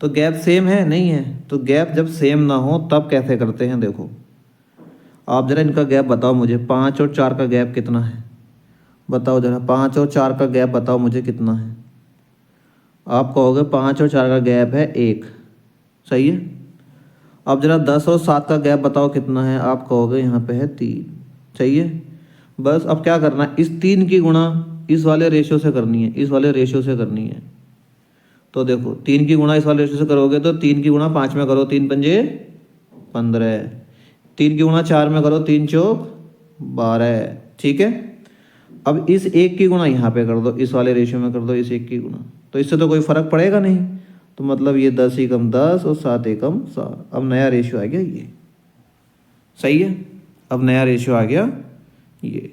[SPEAKER 1] तो गैप सेम है? नहीं है। तो गैप जब सेम ना हो तब कैसे करते हैं? देखो आप जरा इनका गैप बताओ मुझे, 5 और 4 का गैप कितना है? बताओ जरा, 5 और 4 का गैप बताओ मुझे कितना है? आप कहोगे 5 और 4 का गैप है 1। सही है। अब जरा 10 और 7 का गैप बताओ कितना है? आप कहोगे यहाँ पे है 3। सही है। बस अब क्या करना है, इस 3 की गुणा इस वाले रेशियो से करनी है, इस वाले रेशियो से करनी है। तो देखो 3 की गुणा इस वाले रेशियो से करोगे तो 3 की गुणा 5 में करो, 3 पंजे 15। 3 की गुणा 4 में करो, 3 चौक 12। ठीक है। अब इस 1 की गुणा यहाँ पे कर दो, इस वाले रेशियो में कर दो इस 1 की गुणा, तो इससे तो कोई फर्क पड़ेगा नहीं। तो मतलब ये 10 एकम 10 और 7 एकम 7। अब नया रेशियो आ गया ये। सही है। अब नया रेशियो आ गया ये।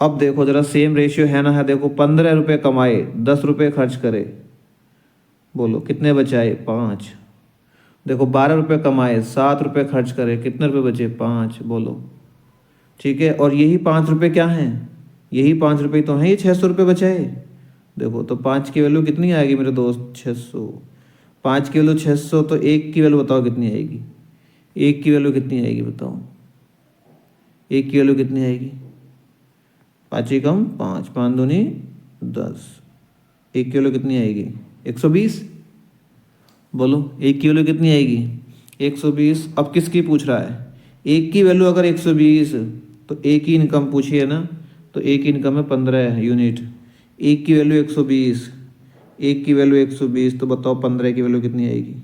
[SPEAKER 1] अब देखो जरा सेम रेशियो है ना? है। देखो 15 रुपये कमाए, 10 रुपये खर्च करे, बोलो कितने बचाए? 5। देखो 12 रुपये कमाए, 7 रुपये खर्च करे, कितने रुपये बचे? 5। बोलो। ठीक है। और यही 5 रुपये क्या हैं? यही 5 रुपये तो हैं, ये 600 रुपये बचाए। देखो तो 5 की वैल्यू कितनी आएगी मेरे दोस्त? 600। 5 की वैल्यू 600, तो 1 की वैल्यू बताओ कितनी आएगी? 1 की वैल्यू कितनी आएगी बताओ? 1 की वैल्यू कितनी आएगी? 5 एकम 5, 5 दूनी 10। 1 की वैल्यू कितनी आएगी? 120। बोलो 1 की वैल्यू कितनी आएगी? 120। अब किसकी पूछ रहा है? 1 की वैल्यू अगर 120 तो A की इनकम पूछी है ना, तो A की इनकम है 15 यूनिट। 1 की वैल्यू 120, 1 की वैल्यू 120, तो बताओ 15 की वैल्यू कितनी आएगी?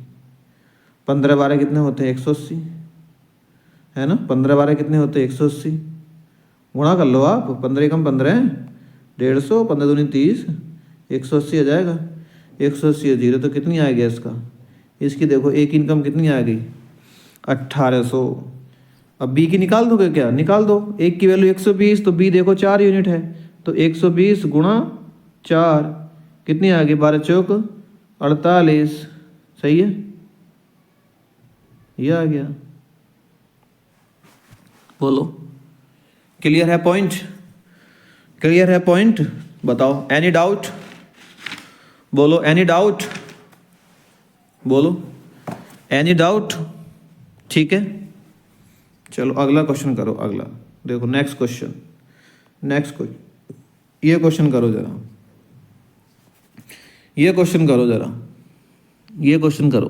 [SPEAKER 1] 15 12 कितने होते हैं? 180 है ना। 15 12 कितने होते हैं? 180। गुणा कर लो आप, 15 कम 15 है 150, 15 दूनी 30, 180 आ जाएगा। 180 जीरो तो कितनी आ गया इसका? इसकी देखो एक इनकम कितनी आ गई? 1800। अब बी की निकाल दोगे क्या? निकाल दो। 1 की वैल्यू 120, तो बी देखो 4 यूनिट है, तो 120 गुणा 4 कितनी आ गई? 12 चौक 48। सही है, ये आ गया। बोलो क्लियर है पॉइंट? क्लियर है पॉइंट? बताओ एनी डाउट? बोलो एनी डाउट? बोलो एनी डाउट? ठीक है, चलो अगला क्वेश्चन करो। अगला देखो, नेक्स्ट क्वेश्चन, नेक्स्ट क्वेश्चन, ये क्वेश्चन करो जरा, ये क्वेश्चन करो जरा, ये क्वेश्चन करो।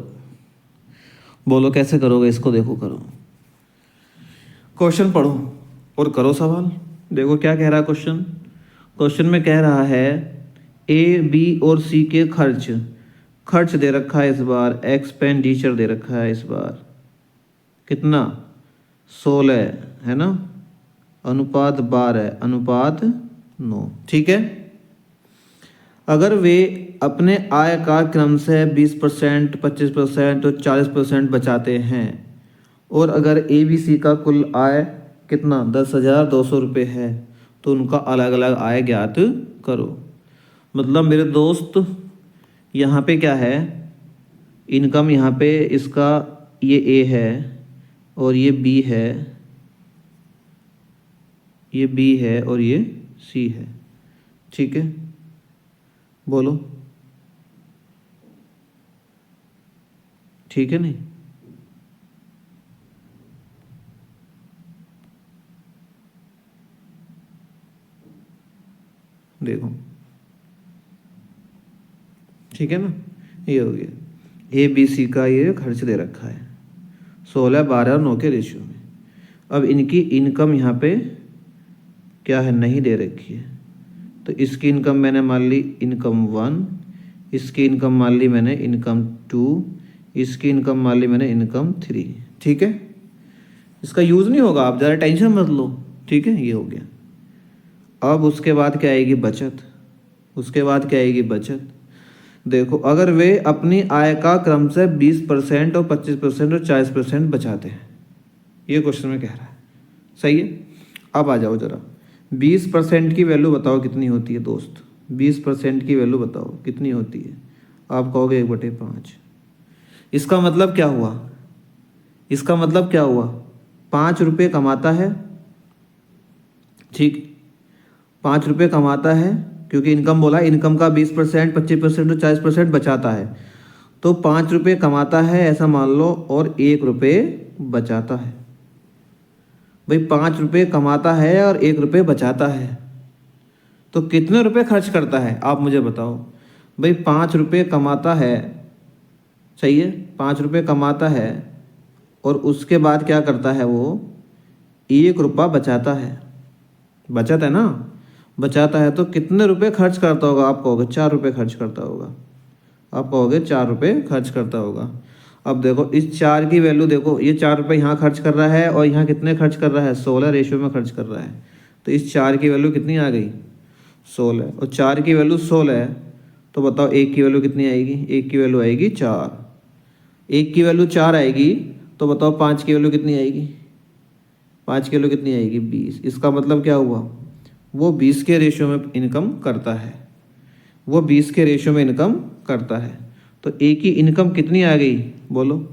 [SPEAKER 1] बोलो कैसे करोगे इसको? देखो करो, क्वेश्चन पढ़ो और करो सवाल। देखो क्या कह रहा है क्वेश्चन। क्वेश्चन में कह रहा है ए बी और सी के खर्च दे रखा है इस बार, एक्सपेंडिचर दे रखा है इस बार कितना? 16 है ना, अनुपात 12, अनुपात 9। ठीक है, अगर वे अपने आय का क्रम से 20%, 25% और 40% बचाते हैं, और अगर ए बी सी का कुल आय कितना 10,200 रुपये है, तो उनका अलग अलग आय ज्ञात करो। मतलब मेरे दोस्त यहाँ पे क्या है? इनकम यहाँ पे इसका ये ए है और ये बी है, ये बी है और ये सी है। ठीक है, बोलो ठीक है नहीं? देखो ठीक है ना, ये हो गया ए बी सी का ये खर्च दे रखा है 16, 12 और 9 के रेशियो में। अब इनकी इनकम यहाँ पे क्या है? नहीं दे रखी है, तो इसकी इनकम मैंने मान ली इनकम 1, इसकी इनकम मान ली मैंने इनकम 2, इसकी इनकम मान ली मैंने इनकम 3। ठीक है, इसका यूज़ नहीं होगा, आप ज़्यादा टेंशन मत लो। ठीक है, ये हो गया। अब उसके बाद क्या आएगी? बचत। उसके बाद क्या आएगी? बचत। देखो अगर वे अपनी आय का क्रम से 20% और 25% और 40% बचाते हैं, ये क्वेश्चन में कह रहा है। सही है, अब आ जाओ जरा, 20% की वैल्यू बताओ कितनी होती है दोस्त? 20% की वैल्यू बताओ कितनी होती है? आप कहोगे 1/5। इसका मतलब क्या हुआ? इसका मतलब क्या हुआ? 5 रुपये कमाता है, ठीक, 5 रुपये कमाता है, क्योंकि इनकम बोला, इनकम का 20%, 25% और 40% बचाता है, तो 5 रुपये कमाता है ऐसा मान लो, और 1 रुपये बचाता है। भाई 5 रुपये कमाता है और 1 रुपये बचाता है, तो कितने रुपए खर्च करता है आप मुझे बताओ। भाई 5 रुपये कमाता है, सही है, 5 रुपये कमाता है, और उसके बाद क्या करता है? वो 1 रुपया बचाता है। बचत है ना, बचाता है, तो कितने रुपए खर्च करता होगा? आप कहोगे 4 रुपये खर्च करता होगा। आप कहोगे 4 रुपये खर्च करता होगा। अब देखो इस 4 की वैल्यू देखो, ये 4 रुपये यहाँ खर्च कर रहा है, और यहाँ कितने खर्च कर रहा है? 16 रेशियो में खर्च कर रहा है। तो इस 4 की वैल्यू कितनी आ गई? 16। और 4 की वैल्यू 16 है, तो बताओ 1 की वैल्यू कितनी आएगी? 1 की वैल्यू आएगी 4। 1 की वैल्यू 4 आएगी, तो बताओ 5 की वैल्यू कितनी आएगी? 5 की वैल्यू कितनी आएगी? 20। इसका मतलब क्या हुआ? वो 20 के रेशियो में इनकम करता है, वो 20 के रेशियो में इनकम करता है। तो ए की इनकम कितनी आ गई? बोलो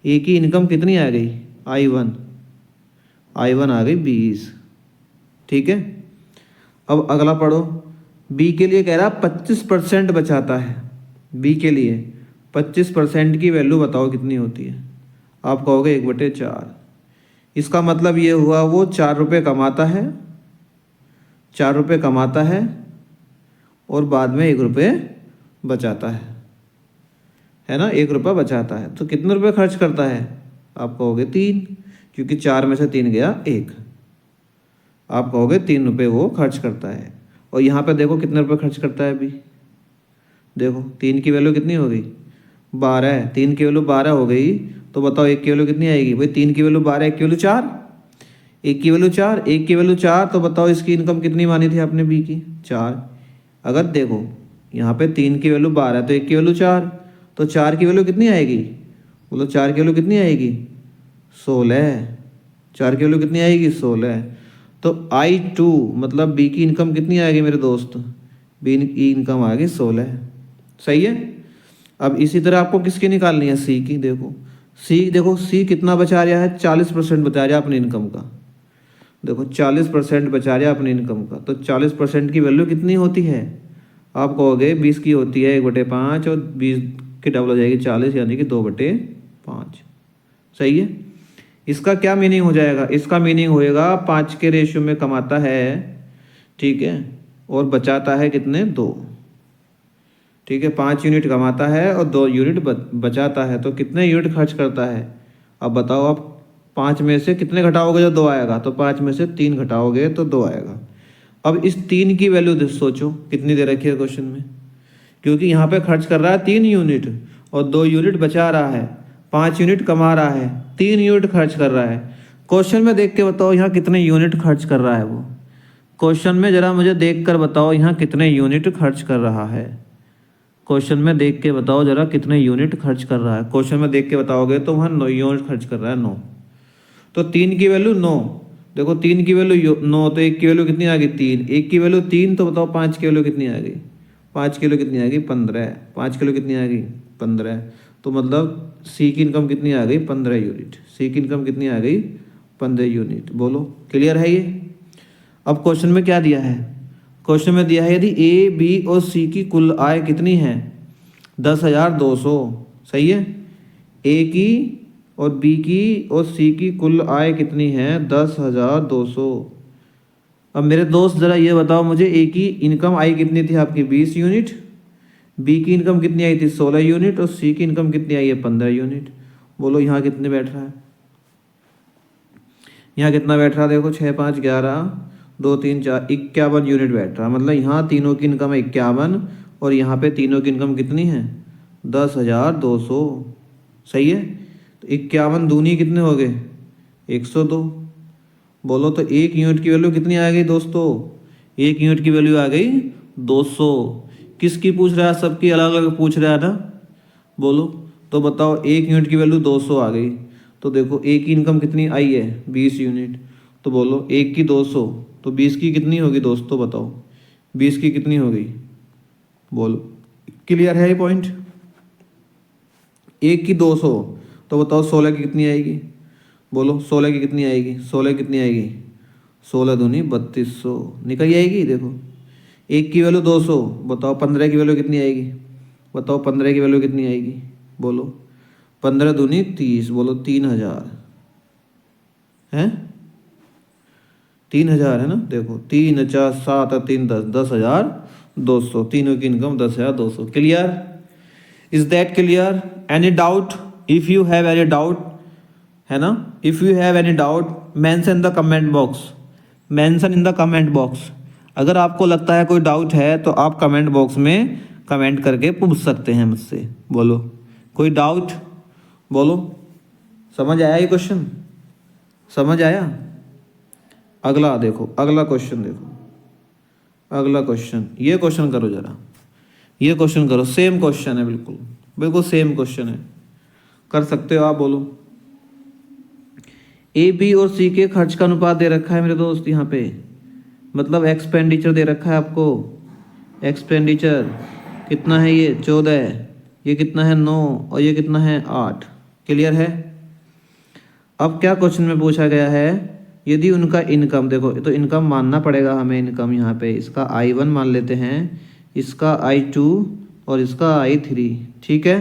[SPEAKER 1] ए की इनकम कितनी आ गई? I1 आ गई 20। ठीक है, अब अगला पढ़ो। बी के लिए कह रहा 25% बचाता है। बी के लिए 25% की वैल्यू बताओ कितनी होती है? आप कहोगे 1/4। इसका मतलब ये हुआ वो 4 रुपये कमाता है, 4 रुपये कमाता है, और बाद में 1 रुपये बचाता है ना, 1 रुपये बचाता है। तो कितने रुपए खर्च करता है? आप कहोगे 3, क्योंकि 4 में से 3 गया 1। आप कहोगे 3 रुपये वो खर्च करता है। और यहाँ पे देखो कितने रुपए खर्च करता है अभी। देखो 3 की वैल्यू कितनी हो गई? 12 है। 3 की वैल्यू 12 हो गई, तो बताओ 1 की वैल्यू कितनी आएगी? भाई 3 की वैल्यू 12, 1 की वैल्यू 4, 1 की वैल्यू 4, 1 की वैल्यू 4। तो बताओ इसकी इनकम कितनी मानी थी आपने बी की? 4। अगर देखो यहाँ पे 3 की वैल्यू 12 है तो 1 की वैल्यू 4, तो 4 की वैल्यू कितनी आएगी? बोलो 4 की वैल्यू कितनी आएगी? 16। 4 की वैल्यू कितनी आएगी? 16। तो I2 मतलब बी की इनकम कितनी आएगी मेरे दोस्त? बी की इनकम आ गई 16। सही है। अब इसी तरह आपको किसकी निकालनी है? सी की। देखो सी कितना बचा रहा है? 40% बचा रहा है अपनी इनकम का। देखो 40% बचा रहा है अपनी इनकम का। तो 40% की वैल्यू कितनी होती है? आप कहोगे 20 की होती है 1/5, और 20 की डबल हो जाएगी 40, यानी कि 2/5। सही है। इसका क्या मीनिंग हो जाएगा? इसका मीनिंग होएगा 5 के रेशियो में कमाता है, ठीक है, और बचाता है कितने? 2। ठीक है, 5 यूनिट कमाता है और 2 यूनिट बचाता है। तो कितने यूनिट खर्च करता है? अब बताओ आप 5 में से कितने घटाओगे जो 2 आएगा? तो 5 में से 3 घटाओगे तो 2 आएगा। अब इस 3 की वैल्यू सोचो कितनी दे रखी है क्वेश्चन में, क्योंकि यहाँ पे खर्च कर रहा है 3 यूनिट और 2 यूनिट बचा रहा है, 5 यूनिट कमा रहा है, 3 यूनिट खर्च कर रहा है। क्वेश्चन में देख के बताओ यहाँ कितने यूनिट खर्च कर रहा है वो। क्वेश्चन में जरा मुझे देख कर बताओ यहाँ कितने यूनिट खर्च कर रहा है। क्वेश्चन में देख के बताओ जरा कितने यूनिट खर्च कर रहा है। क्वेश्चन में देख के बताओगे तो वहाँ 9 यूनिट खर्च कर रहा है, 9। तो 3 की वैल्यू 9। देखो 3 की वैल्यू 9, तो 1 की वैल्यू कितनी आ गई? 3। 1 की वैल्यू 3, तो बताओ 5 की वैल्यू कितनी आ गई? 5 की वैल्यू कितनी आ गई? 15। 5 की वैल्यू कितनी आ गई? 15। तो मतलब सी की इनकम कितनी आ गई? 15 यूनिट। सी की इनकम कितनी आ गई? 15 यूनिट। बोलो क्लियर है ये? अब क्वेश्चन में क्या दिया है? क्वेश्चन में दिया है यदि ए, बी और सी की कुल आय कितनी है? 10,200। सही है। ए की और बी की और सी की कुल आय कितनी है? 10,200। अब मेरे दोस्त ज़रा ये बताओ मुझे, ए की इनकम आई कितनी थी आपकी? 20 यूनिट। बी की इनकम कितनी आई थी? 16 यूनिट। और सी की इनकम कितनी आई है? 15 यूनिट। बोलो यहाँ कितने बैठ रहा है? यहाँ कितना बैठ रहा है? देखो 6, 5, 11, 2, 3, 4, 51 यूनिट बैठ रहा है। मतलब यहाँ तीनों की इनकम है 51 और यहाँ पे तीनों की इनकम कितनी है? 10,200। सही है। तो 51 दूनी कितने हो गए? 102। बोलो तो 1 यूनिट की वैल्यू कितनी आ गई दोस्तों? 1 यूनिट की वैल्यू आ गई 200। किसकी पूछ रहा है? सबकी अलग अलग पूछ रहा है ना। बोलो तो बताओ 1 यूनिट की वैल्यू 200 आ गई। तो देखो ए की इनकम कितनी आई है? 20 यूनिट। तो बोलो 1 की 200, तो 20 की कितनी होगी दोस्तों? बताओ 20 की कितनी हो गई? बोलो क्लियर है ये पॉइंट? 1 की 200, तो बताओ 16 की कितनी आएगी? बोलो 16 की कितनी आएगी? 16 कितनी आएगी? 16 दूनी 3200 निकल जाएगी। देखो 1 की वैल्यू 200, बताओ 15 की वैल्यू कितनी आएगी? बताओ 15 की वैल्यू कितनी आएगी? बोलो 15 दूनी 30। बोलो 3000 है? 3000 है ना। देखो 3, 4, 7, 3, 10, 10,200। तीनों की income 10,200। Clear? Is that clear? Any doubt? If you have any doubt, है ना, if you have any doubt mention the comment box. Mention in the comment box. अगर आपको लगता है कोई डाउट है तो आप कमेंट बॉक्स में कमेंट करके पूछ सकते हैं मुझसे। बोलो कोई डाउट? बोलो समझ आया ये क्वेश्चन? समझ आया? अगला देखो, अगला क्वेश्चन देखो, अगला क्वेश्चन। ये क्वेश्चन करो जरा, ये क्वेश्चन करो। सेम क्वेश्चन है, बिल्कुल बिल्कुल सेम क्वेश्चन है। कर सकते हो आप। बोलो ए, बी और सी के खर्च का अनुपात दे रखा है मेरे दोस्त यहाँ पे, मतलब एक्सपेंडिचर दे रखा है आपको। एक्सपेंडिचर कितना है? ये 14, ये कितना है? 9, और ये कितना है? 8। क्लियर है? अब क्या क्वेश्चन में पूछा गया है? यदि उनका इनकम, देखो तो इनकम मानना पड़ेगा हमें। इनकम यहाँ पे इसका I1 मान लेते हैं, इसका I2 और इसका I3। ठीक है?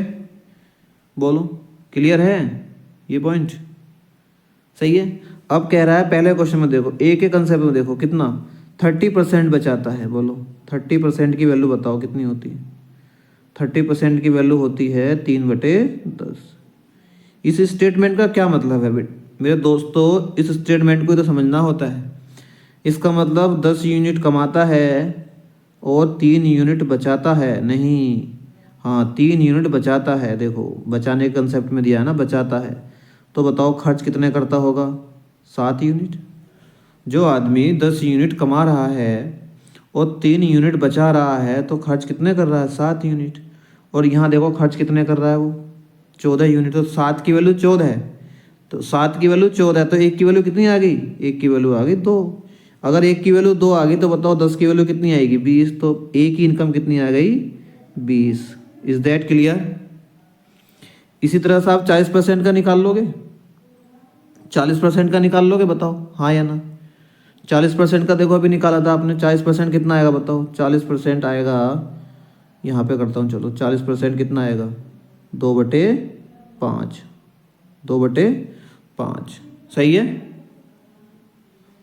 [SPEAKER 1] बोलो क्लियर है ये पॉइंट? सही है। अब कह रहा है पहले क्वेश्चन में देखो, ए के कंसेप्ट में देखो कितना 30% बचाता है। बोलो 30% की वैल्यू बताओ कितनी होती है? 30% की वैल्यू होती है 3/10। इस स्टेटमेंट का क्या मतलब है मेरे दोस्तों? इस स्टेटमेंट को तो समझना होता है। इसका मतलब 10 यूनिट कमाता है और 3 यूनिट बचाता है। नहीं, हाँ 3 यूनिट बचाता है। देखो बचाने के कंसेप्ट में दिया है ना, बचाता है। तो बताओ खर्च कितने करता होगा? 7 यूनिट। जो आदमी 10 यूनिट कमा रहा है और 3 यूनिट बचा रहा है तो खर्च कितने कर रहा है? 7 यूनिट। और यहाँ देखो खर्च कितने कर रहा है वो? 14 यूनिट। तो 7 की वैल्यू 14 है, तो 7 की वैल्यू 14 है, तो 1 की वैल्यू कितनी आ गई? 1 की वैल्यू आ गई 2। अगर 1 की वैल्यू 2 आ गई तो बताओ 10 की वैल्यू कितनी आएगी? 20। तो A की इनकम कितनी आ गई? 20। Is that clear? इसी तरह से आप 40% का निकाल लोगे, 40% का निकाल लोगे, बताओ हाँ या ना? 40% का देखो अभी निकाला था आपने, 40% कितना आएगा बताओ? 40% आएगा, यहाँ पे करता हूँ चलो, 40% कितना आएगा? 2/5। 2/5 सही है।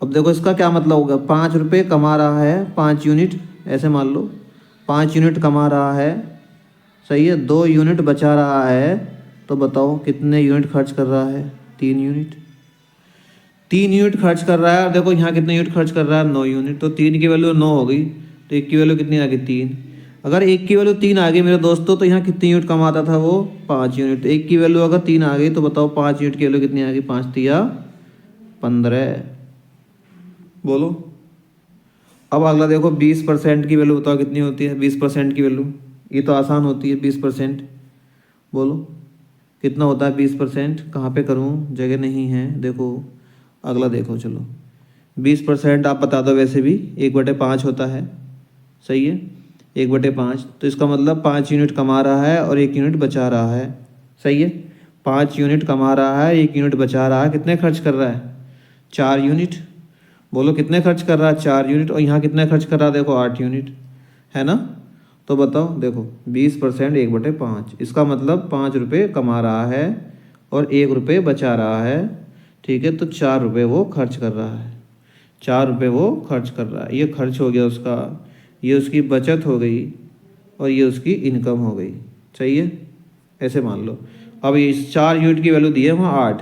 [SPEAKER 1] अब देखो इसका क्या मतलब होगा? 5 रुपये कमा रहा है, 5 यूनिट, ऐसे मान लो 5 यूनिट कमा रहा है, सही है। 2 यूनिट बचा रहा है, तो बताओ कितने यूनिट खर्च कर रहा है? 3 यूनिट। 3 यूनिट खर्च कर रहा है। और देखो यहाँ कितने यूनिट खर्च कर रहा है? 9 यूनिट। तो 3 की वैल्यू 9 हो गई, तो 1 की वैल्यू कितनी आ गई? 3। अगर 1 की वैल्यू 3 आ गई मेरे दोस्तों, तो यहाँ कितनी यूनिट कमाता था वो? 5 यूनिट। 1 की वैल्यू अगर 3 आ गई तो बताओ 5 यूनिट की वैल्यू कितनी आ गई? 5 तिया 15। बोलो। अब अगला देखो 20% की वैल्यू बताओ कितनी होती है? 20% की वैल्यू, ये तो आसान होती है 20%। बोलो कितना होता है 20%? कहाँ पे करूँ, जगह नहीं है। देखो अगला देखो, चलो 20% आप बता दो। वैसे भी 1/5 होता है, सही है। 1/5, तो इसका मतलब 5 यूनिट कमा रहा है और 1 यूनिट बचा रहा है, सही है। 5 यूनिट कमा रहा है, 1 यूनिट बचा रहा है। कितने खर्च कर रहा है? 4 यूनिट। बोलो कितने खर्च कर रहा है? 4 यूनिट। और यहाँ कितने खर्च कर रहा है? देखो 8 यूनिट, है ना। तो बताओ देखो 20% 1/5, इसका मतलब 5 रुपये कमा रहा है और 1 रुपये बचा रहा है, ठीक है। तो 4 रुपये वो खर्च कर रहा है, 4 रुपये वो खर्च कर रहा है। ये खर्च हो गया उसका, ये उसकी बचत हो गई और ये उसकी इनकम हो गई, सही है। ऐसे मान लो। अब इस 4 यूनिट की वैल्यू दी है वहाँ 8,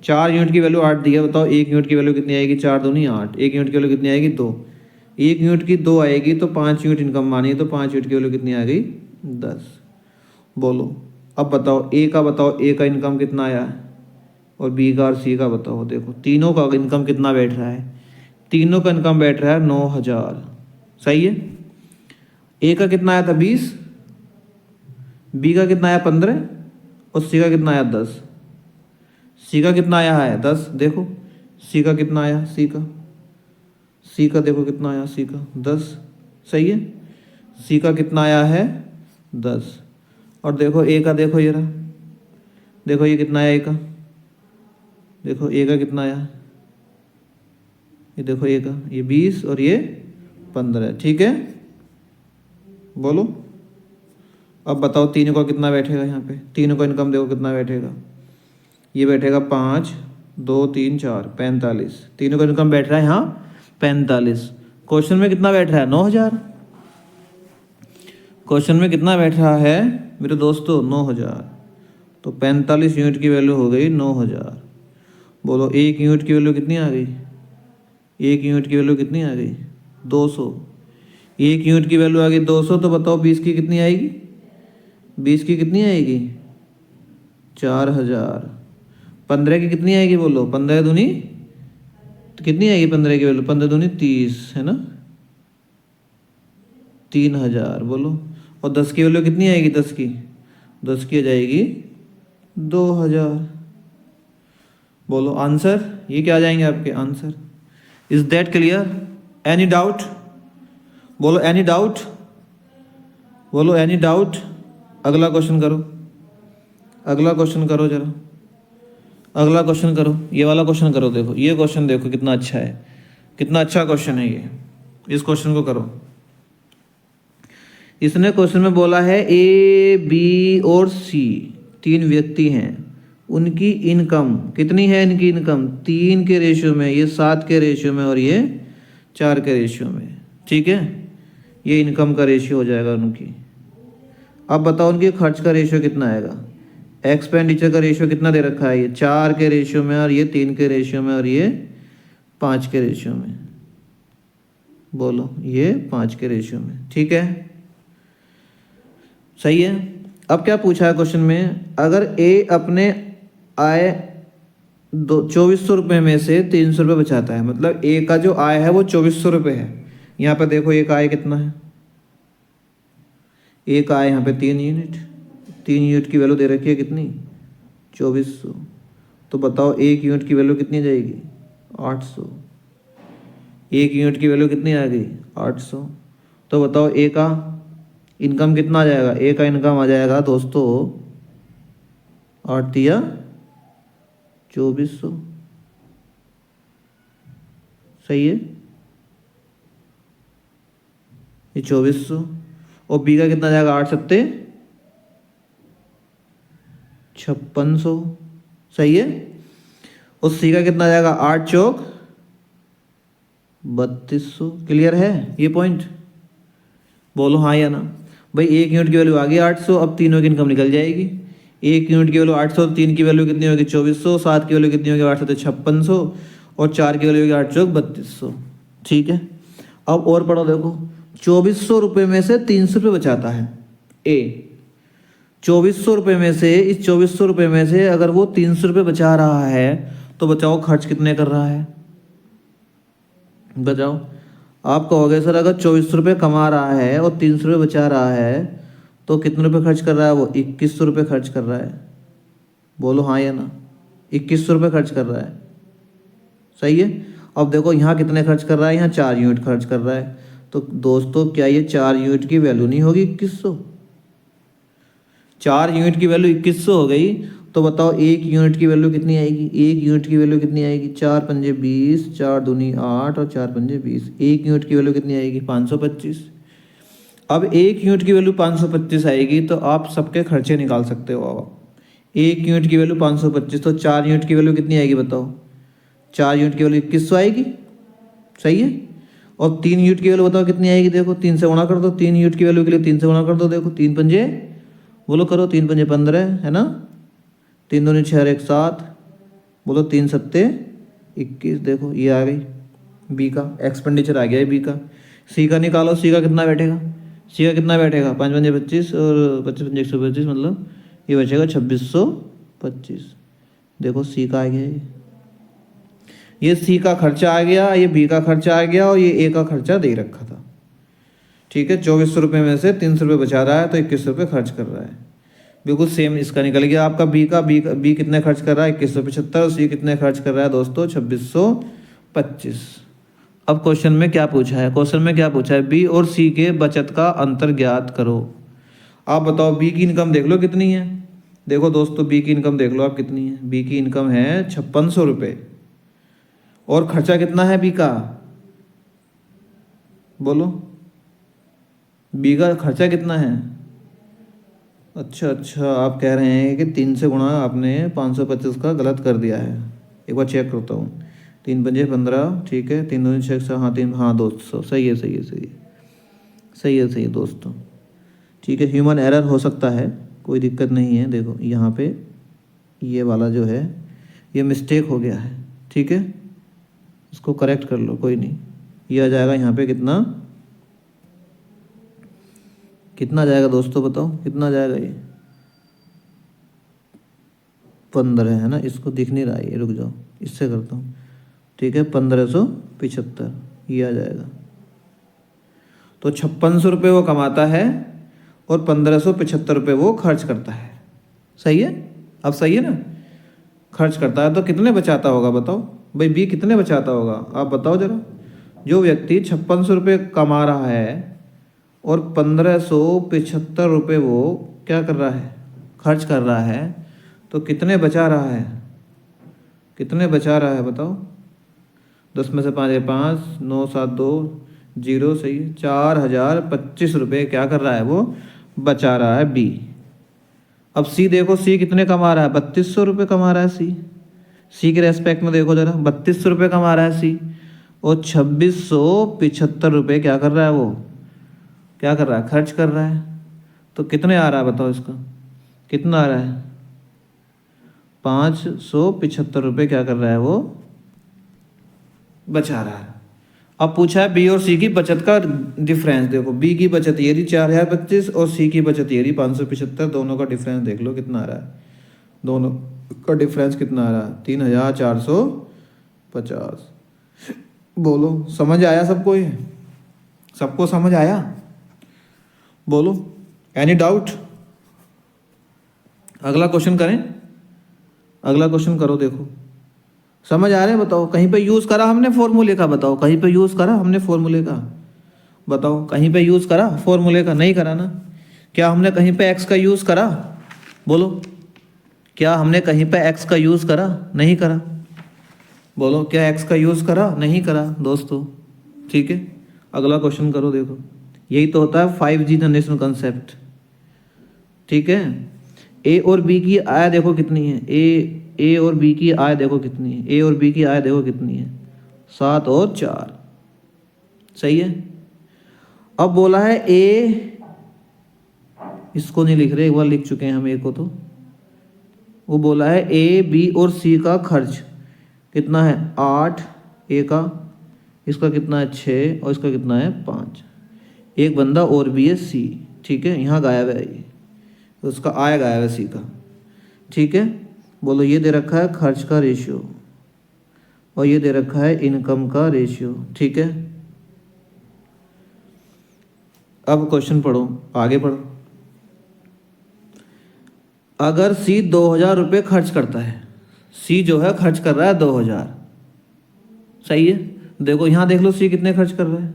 [SPEAKER 1] 4 यूनिट की वैल्यू 8 दी है। बताओ 1 यूनिट की वैल्यू कितनी आएगी? 4 दूनी 8। 1 यूनिट की वैल्यू कितनी आएगी? 2। 1 यूनिट की 2 आएगी, तो 5 यूनिट इनकम मानी, तो 5 यूनिट की वैल्यू कितनी आ गई? 10। बोलो अब बताओ ए का, बताओ ए का इनकम कितना आया है, और बी का और सी का बताओ। देखो तीनों का इनकम कितना बैठ रहा है? तीनों का इनकम बैठ रहा है 9,000, सही है। ए का कितना आया था? 20। बी का कितना आया? 15। और सी का कितना आया? 10। सी का कितना आया है? 10। देखो सी का कितना आया? सी का देखो कितना आया? सी का 10, सही है। सी का कितना आया है? 10। और देखो ए का, देखो ये रहा, देखो ये कितना आया ए का? देखो ए का कितना आया? ये देखो ए का, ये 20 और ये 15, ठीक है। बोलो अब बताओ तीनों का कितना बैठेगा यहाँ पे? तीनों का इनकम देखो कितना बैठेगा? ये बैठेगा 5, 2, 3, 4, 45। तीनों का इनकम बैठ रहा है यहाँ 45। क्वेश्चन में कितना बैठ रहा है? 9,000। क्वेश्चन में कितना बैठ रहा है मेरे दोस्तों? 9,000। तो 45 यूनिट की वैल्यू हो गई 9,000। बोलो 1 यूनिट की वैल्यू कितनी आ गई? 1 यूनिट की वैल्यू कितनी आ गई? 200। 1 यूनिट की वैल्यू आ गई 200, तो बताओ 20 की कितनी आएगी? 20 की कितनी आएगी? 4,000। 15 की कितनी आएगी? बोलो 15 दूनी तो कितनी आएगी? 15 की वैल्यू 15 दूनी 30, है ना, 3,000। बोलो और 10 की वैल्यू कितनी आएगी? 10 की आ जाएगी 2,000। बोलो आंसर, ये क्या आ जाएंगे आपके answer? Is that clear? Any doubt? बोलो एनी डाउट? बोलो एनी डाउट? अगला क्वेश्चन करो, अगला क्वेश्चन करो जरा, अगला क्वेश्चन करो, ये वाला क्वेश्चन करो। देखो ये क्वेश्चन देखो कितना अच्छा है, कितना अच्छा क्वेश्चन है ये। इस क्वेश्चन को करो। इसने क्वेश्चन में बोला है ए, बी और सी 3 व्यक्ति हैं, उनकी इनकम कितनी है? इनकी इनकम 3 के रेशियो में, ये 7 के रेशियो में और ये 4 के रेशियो में, ठीक है। ये इनकम का रेशियो हो जाएगा उनकी। अब बताओ उनके खर्च का रेशियो कितना आएगा। एक्सपेंडिचर का रेशियो कितना दे रखा है, ये 4 के रेशियो में और ये 3 के रेशियो में और ये 5 के रेशियो में। बोलो, ये 5 के रेशियो में, ठीक है, सही है। अब क्या पूछा है क्वेश्चन में, अगर ए अपने आय 2400 रुपये में से 300 रुपये बचाता है, मतलब ए का जो आय है वो 2400 रुपये है। यहाँ पर देखो ए का आय कितना है, ए का आय यहाँ पे 3 यूनिट, 3 यूनिट की वैल्यू दे रखी है कितनी, 2400। तो बताओ 1 यूनिट की वैल्यू कितनी जाएगी, 800। 1 यूनिट की वैल्यू कितनी आ गई, 800। तो बताओ ए का इनकम कितना आ जाएगा, ए का इनकम आ जाएगा दोस्तों 8 तिया 2400, सही है, ये 2400। और बी का कितना जाएगा, 8 सत्ते 5600, सही है। और सी का कितना जाएगा, 8 चौक 3200। क्लियर है ये पॉइंट, बोलो हाँ या ना। भाई 1 यूनिट की वैल्यू आ गई 800, अब तीनों की इनकम निकल जाएगी। 1 यूनिट की वैल्यू 800, 3 की वैल्यू कितनी होगी 2400, 7 की वैल्यू कितनी होगी 8 सत्ते 5600 और 4 की वैल्यू होगी 8 चौक 3200, ठीक है। अब और पढ़ो, देखो 2400 रुपये में से 300 रुपये बचाता है ए। 2400 रुपये में से, इस 2400 रुपये में से अगर वो 300 रुपये बचा रहा है तो बचाओ खर्च कितने कर रहा है, बताओ। आप कहोगे सर अगर 2400 रुपये कमा रहा है और 300 रुपये बचा रहा है तो कितने रुपये खर्च कर रहा है वो, 2100 रुपये खर्च कर रहा है। बोलो हाँ या ना, 2100 रुपये खर्च कर रहा है, सही है। अब देखो यहाँ कितने खर्च कर रहा है, यहाँ 4 यूनिट खर्च कर रहा है। तो दोस्तों क्या ये 4 यूनिट की वैल्यू नहीं होगी 2100, 4 यूनिट की वैल्यू 2100 हो गई। तो बताओ 1 यूनिट की वैल्यू कितनी आएगी, 1 यूनिट की वैल्यू कितनी आएगी, 4 पंजे 20, 4 दूनी 8 और 4 पंजे 20। 1 यूनिट की वैल्यू कितनी आएगी, 525। अब 1 यूनिट की वैल्यू 525 आएगी तो आप सबके खर्चे निकाल सकते हो। अब 1 यूनिट की वैल्यू 525, तो 4 यूनिट की वैल्यू कितनी आएगी बताओ, 4 यूनिट की वैल्यू 2100 आएगी, सही है। और 3 यूनिट की वैल्यू बताओ कितनी आएगी, देखो 3 से गुणा कर दो, 3 यूनिट की वैल्यू के लिए 3 से गुणा कर दो। देखो 3 पंजे, बोलो करो, 3 पंजे 15 है ना, 3 दूनी 6 1 7, बोलो 3 सत्ते 21। देखो ये आ गई बी का एक्सपेंडिचर, आ गया है बी का। सी का निकालो, सी का कितना बैठेगा, सी का कितना बैठेगा, 5 पंजे 25 और 25 पंजे 125, मतलब ये बचेगा 2625। देखो सी का आ गया, ये सी का खर्चा आ गया, ये बी का खर्चा आ गया और ये ए का खर्चा दे रखा था, ठीक है। 2400 रुपये में से 300 रुपये बचा रहा है तो 2100 रुपये खर्च कर रहा है। बिल्कुल सेम इसका निकल गया आपका बी कितने खर्च कर रहा है, 2175, और सी कितने खर्च कर रहा है दोस्तों, 2625। अब क्वेश्चन में क्या पूछा है, क्वेश्चन में क्या पूछा है, बी और सी के बचत का अंतर ज्ञात करो। आप बताओ बी की इनकम देख लो कितनी है, देखो दोस्तों बी की इनकम देख लो आप कितनी है, बी की इनकम है 5600 रुपये और खर्चा कितना है बी का, बोलो बी का खर्चा कितना है। अच्छा, आप कह रहे हैं कि 3 से गुणा आपने 525 का गलत कर दिया है। एक बार चेक करता हूँ, 3 पंजे 15, ठीक है, 3 दूनी 6, हाँ 3, हाँ दोस्तों सही है, सही है दोस्तों, ठीक है। ह्यूमन एरर हो सकता है, कोई दिक्कत नहीं है। देखो यहाँ पे ये वाला जो है ये मिस्टेक हो गया है, ठीक है, इसको करेक्ट कर लो, कोई नहीं। ये आ जाएगा यहाँ पे कितना जाएगा दोस्तों, बताओ कितना जाएगा, ये 15 है ना, इसको दिख नहीं रहा है, ये रुक जाओ इससे करता हूँ, ठीक है, 1575 ये आ जाएगा। तो 5600 रुपये वो कमाता है और 1575 रुपये वो खर्च करता है, सही है। अब सही है ना, खर्च करता है तो कितने बचाता होगा बताओ भाई, बी कितने बचाता होगा आप बताओ ज़रा। जो व्यक्ति 5600 रुपये कमा रहा है और 1575 रुपये वो क्या कर रहा है, खर्च कर रहा है, तो कितने बचा रहा है, कितने बचा रहा है बताओ। 10 में से 5 है 5, 9 7 2 0, सही है, 4025 रुपये क्या कर रहा है वो, बचा रहा है बी। अब सी देखो, सी कितने कमा रहा है, 3200 रुपये कमा रहा है सी के रेस्पेक्ट में देखो ज़रा, 3200 रुपये कमा रहा है सी, और 2675 रुपये क्या कर रहा है वो, क्या कर रहा है, खर्च कर रहा है। तो कितने आ रहा है बताओ इसका, कितना आ रहा है? 575 रुपये क्या कर रहा है वो, बचा रहा है। अब पूछा है बी और सी की बचत का डिफरेंस। देखो बी की बचत ये रही 4025 और सी की बचत ये रही 575। दोनों का डिफरेंस देख लो कितना आ रहा है, दोनों का डिफरेंस कितना आ रहा है, 3450। बोलो समझ आया सबको, ये सबको समझ आया? बोलो एनी डाउट? अगला क्वेश्चन करें, अगला क्वेश्चन करो। देखो समझ आ रहा है? बताओ कहीं पे यूज़ करा हमने फॉर्मूले का? बताओ कहीं पे यूज़ करा हमने फॉर्मूले का? बताओ कहीं पे यूज़ करा फॉर्मूले का? नहीं करा ना। क्या हमने कहीं पे एक्स का यूज़ करा? बोलो क्या हमने कहीं पे एक्स का यूज़ करा? नहीं करा। बोलो क्या एक्स का यूज़ करा? नहीं करा दोस्तों। ठीक है, अगला क्वेश्चन करो। देखो यही तो होता है 5G जनरेशन कंसेप्ट। ठीक है, ए और बी की आय देखो कितनी है, ए और बी की आय देखो कितनी है, ए और बी की आय देखो कितनी है, 7 और 4। सही है। अब बोला है ए, इसको नहीं लिख रहे, एक बार लिख चुके हैं हम ए को। तो वो बोला है ए बी और सी का खर्च कितना है, 8 ए का, इसका कितना है 6 और इसका कितना है 5। एक बंदा और भी है सी। ठीक है, यहाँ गायब है ये, तो उसका आय गायब है सी का। ठीक है, बोलो ये दे रखा है खर्च का रेशियो और ये दे रखा है इनकम का रेशियो। ठीक है, अब क्वेश्चन पढ़ो, आगे पढ़ो। अगर सी 2000 रुपये खर्च करता है, सी जो है खर्च कर रहा है 2000। सही है। देखो यहाँ देख लो सी कितने खर्च कर रहा है,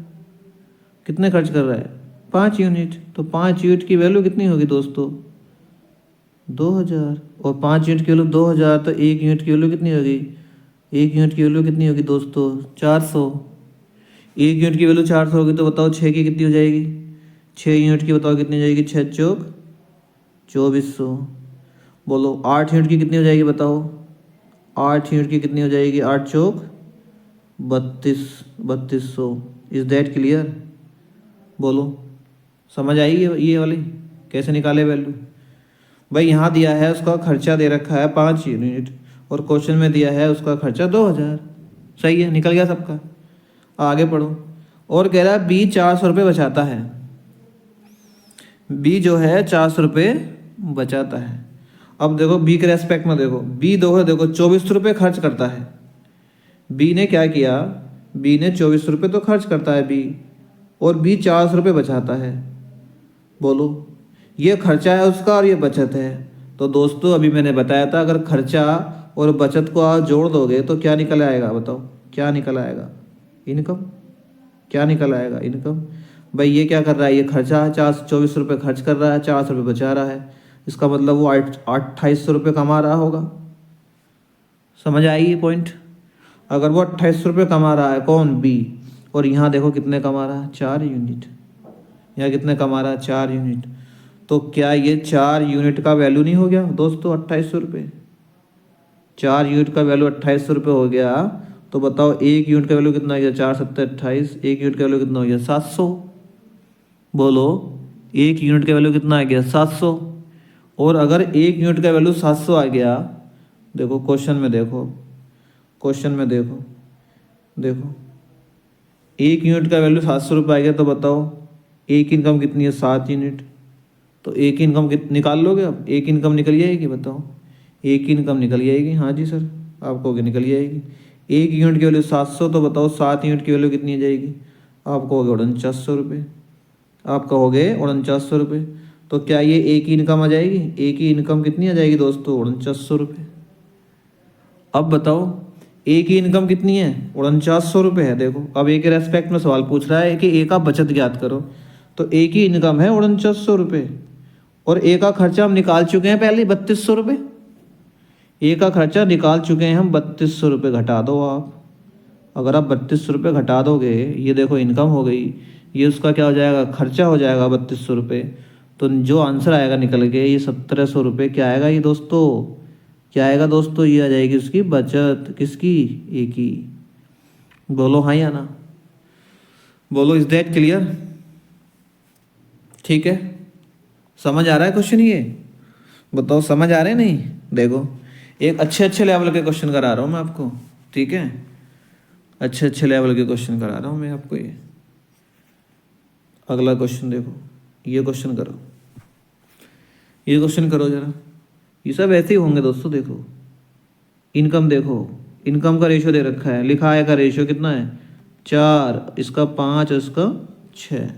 [SPEAKER 1] कितने खर्च कर रहा है, 5 यूनिट। तो 5 यूनिट की वैल्यू कितनी होगी दोस्तों, 2000। और 5 यूनिट की वैल्यू 2000, तो 1 यूनिट की वैल्यू कितनी होगी, 1 यूनिट की वैल्यू कितनी होगी दोस्तों, 400। 1 यूनिट की वैल्यू 400 होगी तो बताओ 6 की कितनी हो जाएगी, 6 यूनिट की बताओ कितनी हो जाएगी, 6 चौक 2400। बोलो 8 यूनिट की कितनी हो जाएगी बताओ, 8 यूनिट की कितनी हो जाएगी, 8 चौक 3200। Is that clear? बोलो समझ आई ये वाली कैसे निकाले वैल्यू? भाई यहाँ दिया है उसका खर्चा दे रखा है 5 यूनिट और क्वेश्चन में दिया है उसका खर्चा 2000। सही है, निकल गया सबका। आगे पढ़ो। और कह रहा है बी 400 रुपये बचाता है, बी जो है 400 रुपये बचाता है। अब देखो बी के रेस्पेक्ट में देखो, बी देखो 24 रुपये खर्च करता है। बी ने क्या किया, बी ने 24 रुपये तो खर्च करता है बी, और बी 400 रुपये बचाता है। बोलो ये खर्चा है उसका और ये बचत है। तो दोस्तों अभी मैंने बताया था अगर खर्चा और बचत को आप जोड़ दोगे तो क्या निकल आएगा, बताओ क्या निकल आएगा, इनकम। क्या निकल आएगा, इनकम। भाई ये क्या कर रहा है, ये खर्चा है 24 रुपये खर्च कर रहा है, 400 रुपये बचा रहा है, इसका मतलब वो 2800 रुपये कमा रहा होगा। समझ आई ये पॉइंट? अगर वो 2800 रुपये कमा रहा है कौन, बी, और यहाँ देखो कितने कमा रहा है, 4 यूनिट। यहाँ कितने कमा रहा है, 4 यूनिट। तो क्या ये 4 यूनिट का वैल्यू नहीं हो गया दोस्तों 2800 रुपये? 4 यूनिट का वैल्यू 2800 रुपये हो गया। तो बताओ 1 यूनिट का वैल्यू कितना हो गया, 4 7 28, 1 यूनिट का वैल्यू कितना हो गया, 700। बोलो 1 यूनिट का वैल्यू कितना आ गया, 700। और अगर 1 यूनिट का वैल्यू 700 आ गया, देखो क्वेश्चन में देखो, क्वेश्चन में देखो, देखो 1 यूनिट का वैल्यू 700 रुपये आ गया, तो बताओ एक इनकम कितनी है, 7 यूनिट। तो एक इनकम निकाल लोगे आप, एक इनकम निकल जाएगी, बताओ एक इनकम निकल जाएगी। हाँ जी सर, आप कहोगे निकल जाएगी। 1 यूनिट की वैल्यू 700, तो बताओ 7 यूनिट की वैल्यू कितनी हो जाएगी, आप कहोगे 4900 रुपये, आप कहोगे 4900 रुपये। तो क्या ये एक ही इनकम आ जाएगी, एक ही इनकम कितनी आ जाएगी दोस्तों, 4900 रुपये। अब बताओ ए की इनकम कितनी है, 4900 रुपये है। देखो अब ए के रेस्पेक्ट में सवाल पूछ रहा है कि ए का बचत ज्ञात करो, तो ए की इनकम है 4900 रुपये और ए का खर्चा हम निकाल चुके हैं पहले 3200 रुपये। ए का खर्चा निकाल चुके हैं हम 3200 रुपये, घटा दो आप। अगर आप 3200 रुपये घटा दोगे, ये देखो इनकम हो गई, ये उसका क्या हो जाएगा, खर्चा हो जाएगा 3200 रुपये। तो जो आंसर आएगा निकल के ये 1700 रुपये क्या आएगा ये दोस्तों, क्या आएगा दोस्तों, ये आ जाएगी उसकी बचत, किसकी, ए की। बोलो हाँ या ना, बोलो इज दैट क्लियर? ठीक है, समझ आ रहा है क्वेश्चन ये? बताओ समझ आ रहे हैं नहीं? देखो एक अच्छे लेवल के क्वेश्चन करा रहा हूँ मैं आपको, ठीक है, अच्छे लेवल के क्वेश्चन करा रहा हूँ मैं आपको। ये अगला क्वेश्चन देखो, ये क्वेश्चन करो, ये क्वेश्चन करो जरा। ये सब ऐसे ही होंगे दोस्तों। देखो इनकम, देखो इनकम का रेशियो दे रखा है, लिखा है का रेशियो कितना है 4, इसका 5, इसका 6।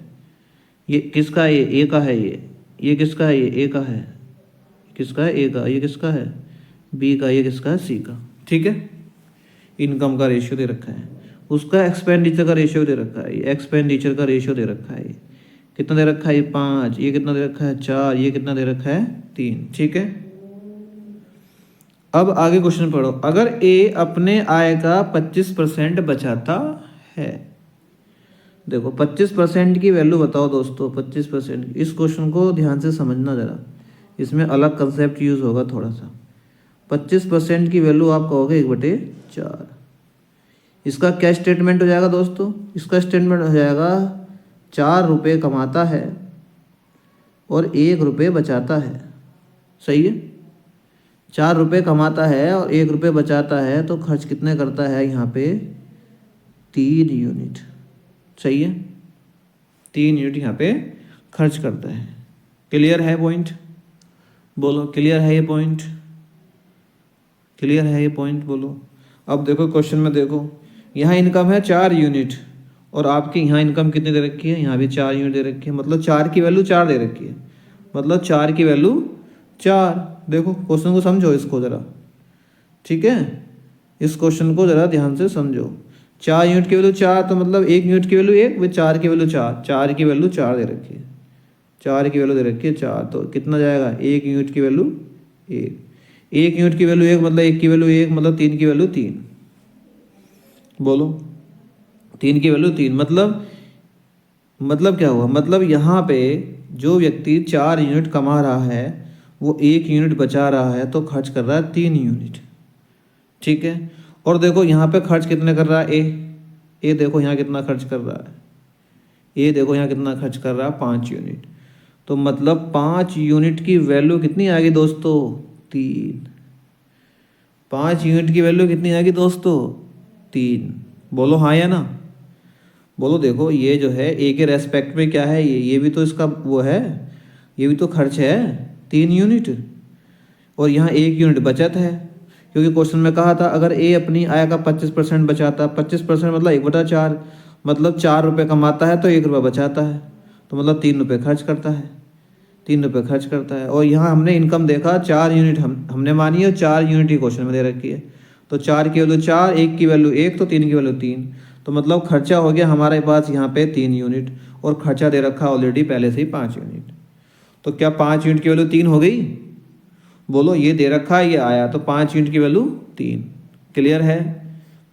[SPEAKER 1] ये किसका है? ये ए का है। ये किसका है? ये ए का है। किसका है? ए का। ये किसका है? बी का। ये किसका है? सी का। ठीक है, इनकम का रेशियो दे रखा है, उसका एक्सपेंडिचर का रेशियो दे रखा है, ये एक्सपेंडिचर का रेशियो दे रखा है। ये कितना दे रखा है? ये 5। ये कितना दे रखा है? 4। ये कितना दे रखा है? 3। ठीक है, अब आगे क्वेश्चन पढ़ो। अगर ए अपने आय का 25% बचाता है, देखो 25% की वैल्यू बताओ दोस्तों, 25%। इस क्वेश्चन को ध्यान से समझना जरा, इसमें अलग कंसेप्ट यूज होगा थोड़ा सा। 25% की वैल्यू आप कहोगे 1/4। इसका क्या स्टेटमेंट हो जाएगा दोस्तों? इसका स्टेटमेंट हो जाएगा 4 रुपये कमाता है और 1 रुपये बचाता है। सही है, 4 रुपये कमाता है और 1 रुपये बचाता है, तो खर्च कितने करता है यहाँ पे? 3 यूनिट। सही है, 3 यूनिट यहाँ पे खर्च करता है। क्लियर है पॉइंट? बोलो क्लियर है ये पॉइंट? क्लियर है ये पॉइंट? बोलो। अब देखो क्वेश्चन में, देखो यहाँ इनकम है 4 यूनिट और आपकी यहाँ इनकम कितनी दे रखी है? यहाँ भी 4 यूनिट दे रखी है, मतलब 4 की वैल्यू 4 दे रखी है, मतलब 4 की वैल्यू 4। देखो क्वेश्चन को समझो इसको ज़रा, ठीक है, इस क्वेश्चन को ज़रा ध्यान से समझो। 4 यूनिट की वैल्यू 4, तो मतलब 1 यूनिट की वैल्यू 1, वे 4 की वैल्यू 4, 4 की वैल्यू 4 दे रखी है, 4 की वैल्यू दे रखी है 4, तो कितना जाएगा? 1 यूनिट की वैल्यू 1, 1 यूनिट की वैल्यू 1, मतलब 1 की वैल्यू 1, मतलब 3 की वैल्यू 3। बोलो 3 की वैल्यू 3, मतलब क्या हुआ? मतलब यहाँ पे जो व्यक्ति 4 यूनिट कमा रहा है वो 1 यूनिट बचा रहा है, तो खर्च कर रहा है 3 यूनिट। ठीक है, और देखो यहाँ पे खर्च कितने कर रहा है? ए देखो यहाँ कितना खर्च कर रहा है, ए देखो यहाँ कितना खर्च कर रहा है? 5 यूनिट। तो मतलब 5 यूनिट की वैल्यू कितनी आ गई दोस्तों? 3। 5 यूनिट की वैल्यू कितनी आ गई दोस्तों? 3। बोलो हाँ या ना? बोलो। देखो ये जो है ए के रेस्पेक्ट में क्या है? ये भी तो इसका वो है, ये भी तो खर्च है 3 यूनिट, और यहाँ 1 यूनिट बचत है, क्योंकि क्वेश्चन में कहा था अगर ए अपनी आय का 25% बचाता, 25% मतलब 1/4, मतलब 4 रुपये कमाता है तो 1 रुपये बचाता है, तो मतलब 3 रुपये खर्च करता है, 3 रुपये खर्च करता है। और यहाँ हमने इनकम देखा 4 यूनिट हमने मानी है, 4 यूनिट ही क्वेश्चन में दे रखी है, तो 4 की वैल्यू 4, 1 की वैल्यू 1, तो 3 की वैल्यू 3, तो मतलब खर्चा हो गया हमारे पास यहाँ पे 3 यूनिट, और खर्चा दे रखा ऑलरेडी पहले से ही 5 यूनिट। तो क्या 5 यूनिट की वैल्यू 3 हो गई? बोलो, ये दे रखा है, ये आया, तो 5 यूनिट की वैल्यू 3। क्लियर है?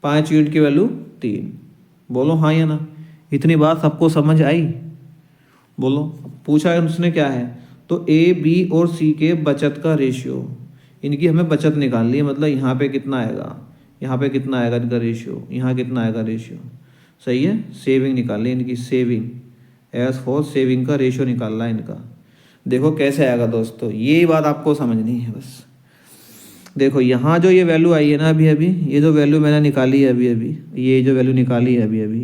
[SPEAKER 1] 5 यूनिट की वैल्यू 3। बोलो हाँ या ना? इतनी बात सबको समझ आई? बोलो। पूछा है उसने क्या है, तो ए बी और सी के बचत का रेशियो, इनकी हमें बचत निकालनी है, मतलब यहाँ पे कितना आएगा, यहाँ पे कितना आएगा इनका रेशियो, यहाँ कितना आएगा रेशियो। सही है, सेविंग निकालनी इनकी, सेविंग, एज फॉर सेविंग का रेशियो निकालना है इनका। देखो कैसे आएगा दोस्तों, ये बात आपको समझनी है बस। देखो यहाँ जो ये वैल्यू आई है ना अभी अभी, ये जो वैल्यू मैंने निकाली है अभी अभी, ये जो वैल्यू निकाली है अभी अभी,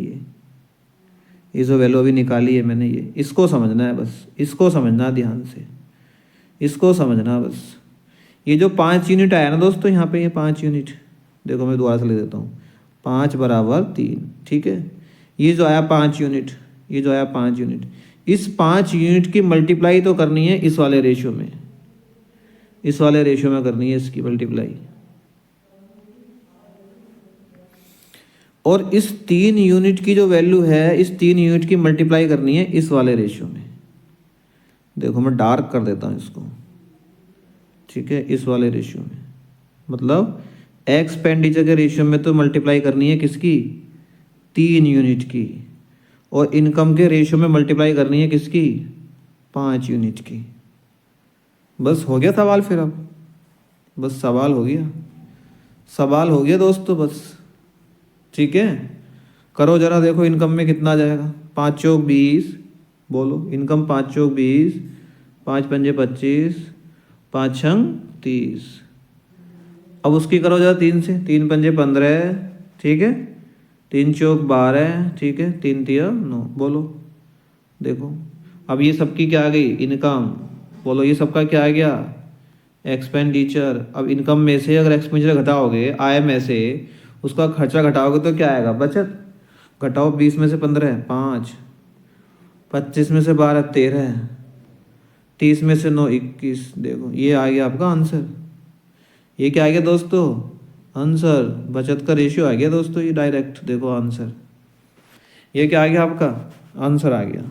[SPEAKER 1] ये जो वैल्यू अभी निकाली है मैंने, ये इसको समझना है बस, इसको समझना ध्यान से, इसको समझना बस। ये जो 5 यूनिट आया ना दोस्तों यहाँ पे, ये 5 यूनिट, देखो मैं दोबारा से ले देता हूँ, 5 बराबर 3। ठीक है, ये जो आया 5 यूनिट, ये जो आया 5 यूनिट, इस 5 यूनिट की मल्टीप्लाई तो करनी है इस वाले रेशियो में, इस वाले रेशियो में करनी है इसकी मल्टीप्लाई, और इस 3 यूनिट की जो वैल्यू है, इस 3 यूनिट की मल्टीप्लाई करनी है इस वाले रेशियो में। देखो मैं डार्क कर देता हूँ इसको, ठीक है, इस वाले रेशियो में, मतलब एक्सपेंडिचर के रेशियो में तो मल्टीप्लाई करनी है किसकी? 3 यूनिट की, और इनकम के रेशियो में मल्टीप्लाई करनी है किसकी? 5 यूनिट की। बस हो गया सवाल फिर, अब बस सवाल हो गया, सवाल हो गया दोस्तों बस। ठीक है, करो जरा, देखो इनकम में कितना आ जाएगा, 5 चौक 20, बोलो इनकम 5 चौक 20, 5 पंजे 25, 5 छंग 30। अब उसकी करो जरा 3 से, 3 पंजे 15, ठीक है, 3 चौक 12, ठीक है, 3 तिया 9। बोलो देखो, अब ये सबकी क्या आ गई, इनकम। बोलो ये सबका क्या आ गया, एक्सपेंडिचर। अब इनकम में से अगर एक्सपेंडिचर घटाओगे, आय में से उसका खर्चा घटाओगे तो क्या आएगा, बचत। घटाओ 20 में से 15 5, 25 में से 12 13, 30 में से 9 21। देखो ये आ गया आपका आंसर। ये क्या आ गया दोस्तों, आंसर। बचत का रेशियो आ गया दोस्तों, ये डायरेक्ट देखो आंसर। ये क्या आ गया आपका, आंसर आ गया।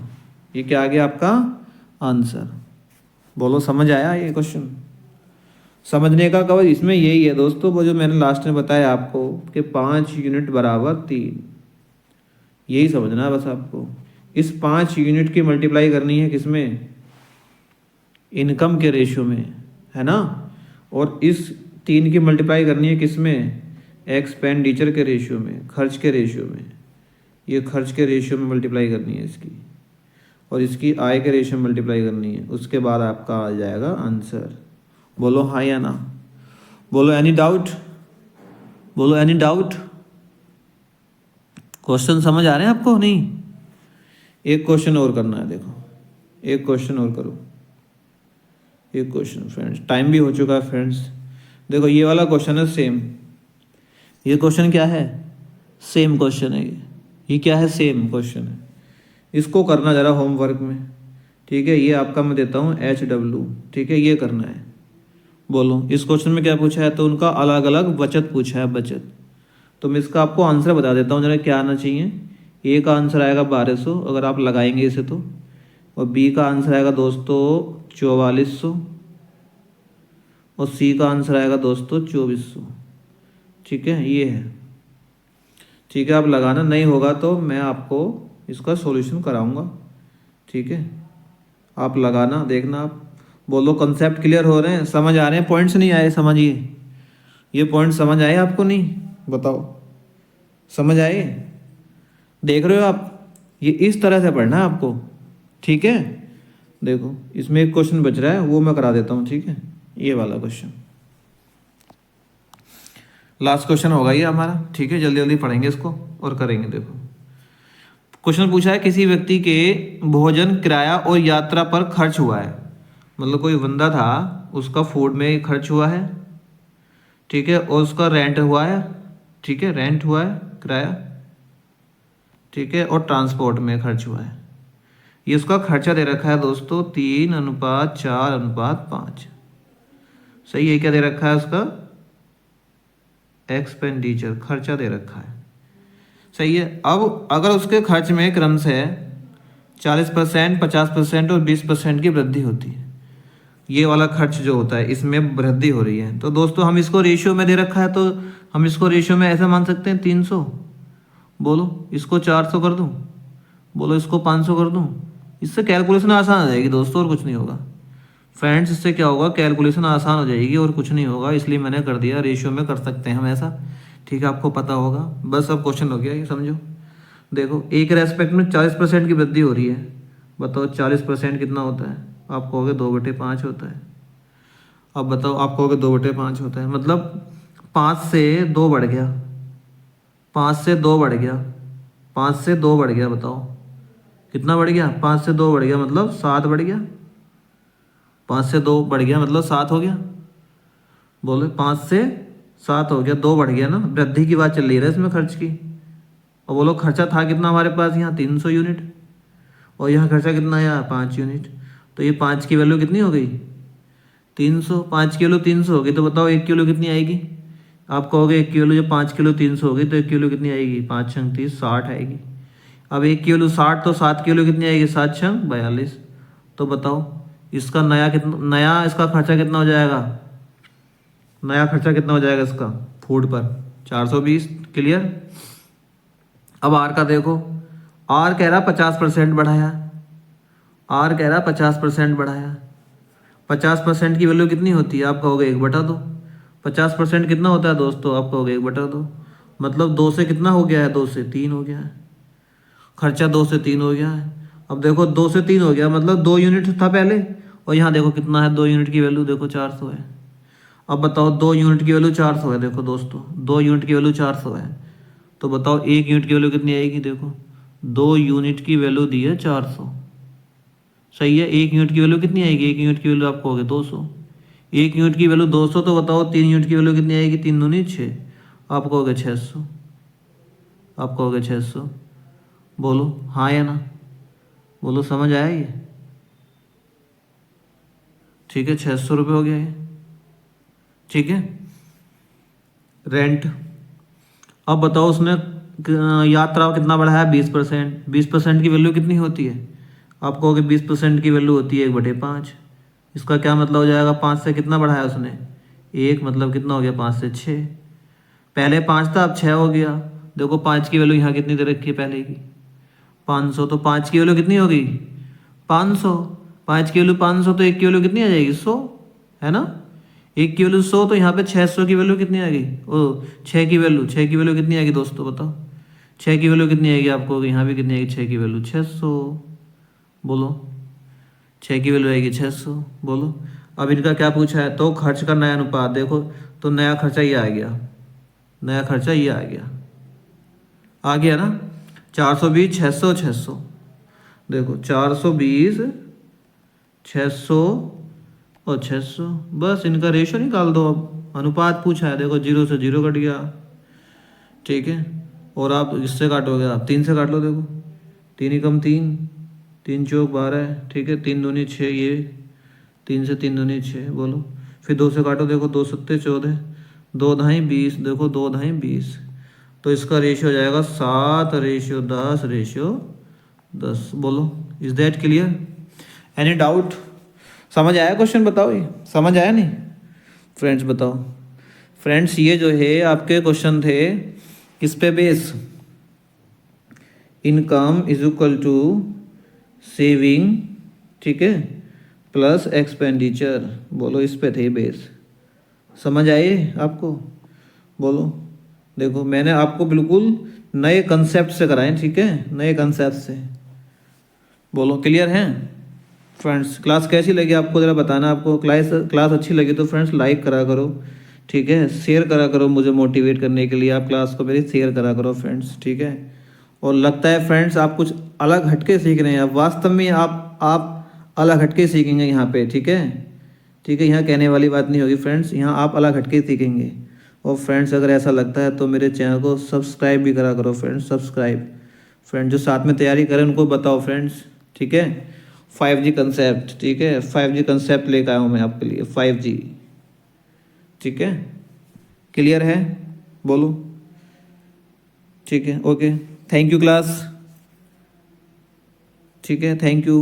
[SPEAKER 1] ये क्या आ गया आपका, आंसर। बोलो समझ आया ये क्वेश्चन। समझने का कवच इसमें यही है दोस्तों, वो जो मैंने लास्ट में बताया आपको कि 5 यूनिट बराबर 3, यही समझना है बस आपको। इस 5 यूनिट की मल्टीप्लाई करनी है किसमें, इनकम के रेशियो में, है ना। और इस 3 की मल्टीप्लाई करनी है किसमें, एक्सपेंडिचर के रेशियो में, खर्च के रेशियो में। ये खर्च के रेशियो में मल्टीप्लाई करनी है इसकी, और इसकी आय के रेशियो में मल्टीप्लाई करनी है। उसके बाद आपका आ जाएगा आंसर। बोलो हाँ या ना, बोलो एनी डाउट, बोलो एनी डाउट। क्वेश्चन समझ आ रहे हैं आपको, नहीं। एक क्वेश्चन और करना है, देखो एक क्वेश्चन और करो, एक क्वेश्चन फ्रेंड्स। टाइम भी हो चुका है फ्रेंड्स। देखो ये वाला क्वेश्चन है सेम, ये क्वेश्चन क्या है, सेम क्वेश्चन है ये क्या है, सेम क्वेश्चन है। इसको करना ज़रा होमवर्क में, ठीक है। ये आपका मैं देता हूँ HW, ठीक है, ये करना है। बोलो इस क्वेश्चन में क्या पूछा है, तो उनका अलग अलग बचत पूछा है, बचत। तो मैं इसका आपको आंसर बता देता हूँ जरा क्या आना चाहिए। ए का आंसर आएगा 1200 अगर आप लगाएंगे इसे तो, और बी का आंसर आएगा दोस्तों 4400, और सी का आंसर आएगा दोस्तों 2400, ठीक है। ये है, ठीक है। आप लगाना, नहीं होगा तो मैं आपको इसका सॉल्यूशन कराऊंगा, ठीक है। आप लगाना, देखना आप। बोलो कंसेप्ट क्लियर हो रहे हैं, समझ आ रहे हैं, पॉइंट्स नहीं आए, समझिए। ये पॉइंट समझ आए आपको, नहीं बताओ, समझ आए, देख रहे हो आप। ये इस तरह से पढ़ना है आपको, ठीक है। देखो इसमें एक क्वेश्चन बच रहा है, वो मैं करा देता हूँ, ठीक है। ये वाला क्वेश्चन लास्ट क्वेश्चन होगा ये हमारा, ठीक है। जल्दी जल्दी पढ़ेंगे इसको और करेंगे। देखो क्वेश्चन पूछा है, किसी व्यक्ति के भोजन, किराया और यात्रा पर खर्च हुआ है। मतलब कोई बंदा था, उसका फूड में खर्च हुआ है, ठीक है, और उसका रेंट हुआ है, ठीक है, रेंट हुआ है, किराया, ठीक है, और ट्रांसपोर्ट में खर्च हुआ है। ये उसका खर्चा दे रखा है दोस्तों 3:4:5। सही है, क्या दे रखा है उसका, एक्सपेंडिचर, खर्चा दे रखा है, सही है। अब अगर उसके खर्च में क्रम से 40%, 50% और 20% की वृद्धि होती है, ये वाला खर्च जो होता है इसमें वृद्धि हो रही है, तो दोस्तों हम इसको रेशियो में दे रखा है, तो हम इसको रेशियो में ऐसा मान सकते हैं 300। बोलो इसको 400 कर दूं, बोलो इसको 500 कर दूं। इससे कैलकुलेशन आसान हो जाएगी दोस्तों, और कुछ नहीं होगा फ्रेंड्स। इससे क्या होगा, कैलकुलेशन आसान हो जाएगी और कुछ नहीं होगा, इसलिए मैंने कर दिया। रेशियो में कर सकते हैं हम ऐसा, ठीक है, आपको पता होगा। बस अब क्वेश्चन हो गया ये, समझो। देखो एक रेस्पेक्ट में 40% की वृद्धि हो रही है, बताओ 40% कितना होता है। आप कहोगे 2/5 होता है। अब बताओ, आप कहोगे 2/5 होता है, मतलब 5 से 2 बढ़ गया, 5 से 2 बढ़ गया, 5 से 2 बढ़ गया, बताओ कितना बढ़ गया, 5 से 2 बढ़ गया मतलब 7 बढ़ गया, 5 से 2 बढ़ गया मतलब 7 हो गया। बोलो 5 से 7 हो गया, 2 बढ़ गया ना, वृद्धि की बात चल रही है इसमें खर्च की। और बोलो खर्चा था कितना हमारे पास यहाँ 300 यूनिट, और यहाँ खर्चा कितना आया 5 यूनिट, तो ये 5 की वैल्यू कितनी हो गई 300। 5 किलो 300 हो गई, तो बताओ 1 किलो कितनी आएगी। आप कहोगे 1 किलो, जब 5 किलो 300 हो गई तो 1 किलो कितनी आएगी, 5 छंग 30, 60 आएगी। अब 1 किलो 60, तो 7 किलो कितनी आएगी, 7 छंग 42। तो बताओ इसका नया कितना, नया इसका खर्चा कितना हो जाएगा, नया खर्चा कितना हो जाएगा इसका फूड पर, 420। क्लियर। अब आर का देखो, आर कह रहा 50% बढ़ाया, आर कह रहा 50% बढ़ाया। 50% की वैल्यू कितनी होती है, आप कहोगे 1/2। 50% कितना होता है दोस्तों, आप कहोगे 1/2, मतलब 2 से कितना हो गया है, 2 से 3 हो गया है, खर्चा 2 से 3 हो गया है। अब देखो 2 से 3 हो गया, मतलब 2 यूनिट था पहले, और यहाँ देखो कितना है, 2 यूनिट की वैल्यू देखो 400 है। अब बताओ 2 यूनिट की वैल्यू 400 है, देखो दोस्तों 2 यूनिट की वैल्यू 400 है, तो बताओ 1 यूनिट की वैल्यू कितनी आएगी। देखो 2 यूनिट की वैल्यू दी है 400, सही है। 1 यूनिट की वैल्यू कितनी आएगी, 1 यूनिट की वैल्यू आप कहोगे 200। 1 यूनिट की वैल्यू 200, तो बताओ 3 यूनिट की वैल्यू कितनी आएगी, 3 दूनी 6, आप कहोगे 600, आप कहोगे 600। बोलो हाँ या ना, बोलो समझ आया ये। ठीक है, 600 रुपये हो गया ये। ठीक है। रेंट, अब बताओ उसने यात्रा कितना बढ़ाया, 20%। 20% की वैल्यू कितनी होती है, आप कहोगे 20% की वैल्यू होती है 1/5। इसका क्या मतलब हो जाएगा, 5 से कितना बढ़ाया उसने, 1, मतलब कितना हो गया 5 से 6। पहले 5 था, अब 6 हो गया। देखो 5 की वैल्यू यहाँ कितनी दे रखी है पहले की, 500, तो 5 की वैल्यू कितनी होगी 500। 5 की वैल्यू 500, तो 1 की वैल्यू कितनी आ जाएगी 100, है ना। 1 की वैल्यू 100, तो यहाँ पे 600 की वैल्यू कितनी आ गई, ओ 6 की वैल्यू, 6 की वैल्यू कितनी आएगी दोस्तों बताओ, 6 की वैल्यू कितनी आएगी आपको, यहाँ भी कितनी आएगी 6 की वैल्यू 600। बोलो 6 की वैल्यू आएगी 600। बोलो अब इनका क्या पूछा है, तो खर्च का नया अनुपात देखो, तो नया खर्चा ये आ गया, नया खर्चा ये आ गया ना। 420, 600, 600। देखो 420, 600 और 600, बस इनका रेशो निकाल दो। अब अनुपात पूछा है, देखो 0 से 0 कट गया, ठीक है। और आप इससे काटोगे, आप 3 से काट लो, देखो 3 ही कम 3, 3 चौक 12, ठीक है। 3 दूनी 6, ये 3 से 3 दूनी 6, बोलो। फिर 2 से काटो, देखो 2 सत्ते 14, 2 ढाई 20, देखो 2 ढाई 20, तो इसका रेशियो हो जाएगा 7:10:10। बोलो is that clear, any doubt, समझ आया क्वेश्चन, बताओ ये समझ आया नहीं फ्रेंड्स, बताओ फ्रेंड्स। ये जो है आपके क्वेश्चन थे किस पे base, income is equal to saving, ठीक है, प्लस एक्सपेंडिचर, बोलो इस पे थे बेस। समझ आए आपको, बोलो। देखो मैंने आपको बिल्कुल नए कंसेप्ट से कराए, ठीक है, नए कंसेप्ट से। बोलो क्लियर है फ्रेंड्स। क्लास कैसी लगी आपको ज़रा बताना, आपको क्लास अच्छी लगी तो फ्रेंड्स लाइक करा करो, ठीक है, शेयर करा करो, मुझे मोटिवेट करने के लिए आप क्लास को मेरी शेयर करा करो फ्रेंड्स, ठीक है। और लगता है फ्रेंड्स आप कुछ अलग हटके सीख रहे हैं, अब वास्तव में आप अलग हटके सीखेंगे यहाँ पे, ठीक है, ठीक है। यहाँ कहने वाली बात नहीं होगी फ्रेंड्स, यहाँ आप अलग हटके सीखेंगे। और फ्रेंड्स अगर ऐसा लगता है तो मेरे चैनल को सब्सक्राइब भी करा करो फ्रेंड्स, सब्सक्राइब। फ्रेंड जो साथ में तैयारी करें उनको बताओ फ्रेंड्स, ठीक है। 5G कंसेप्ट, ठीक है, 5G कंसेप्ट लेकर आया हूँ मैं आपके लिए, 5G, ठीक है। क्लियर है, बोलो, ठीक है, ओके, थैंक यू क्लास, ठीक है, थैंक यू।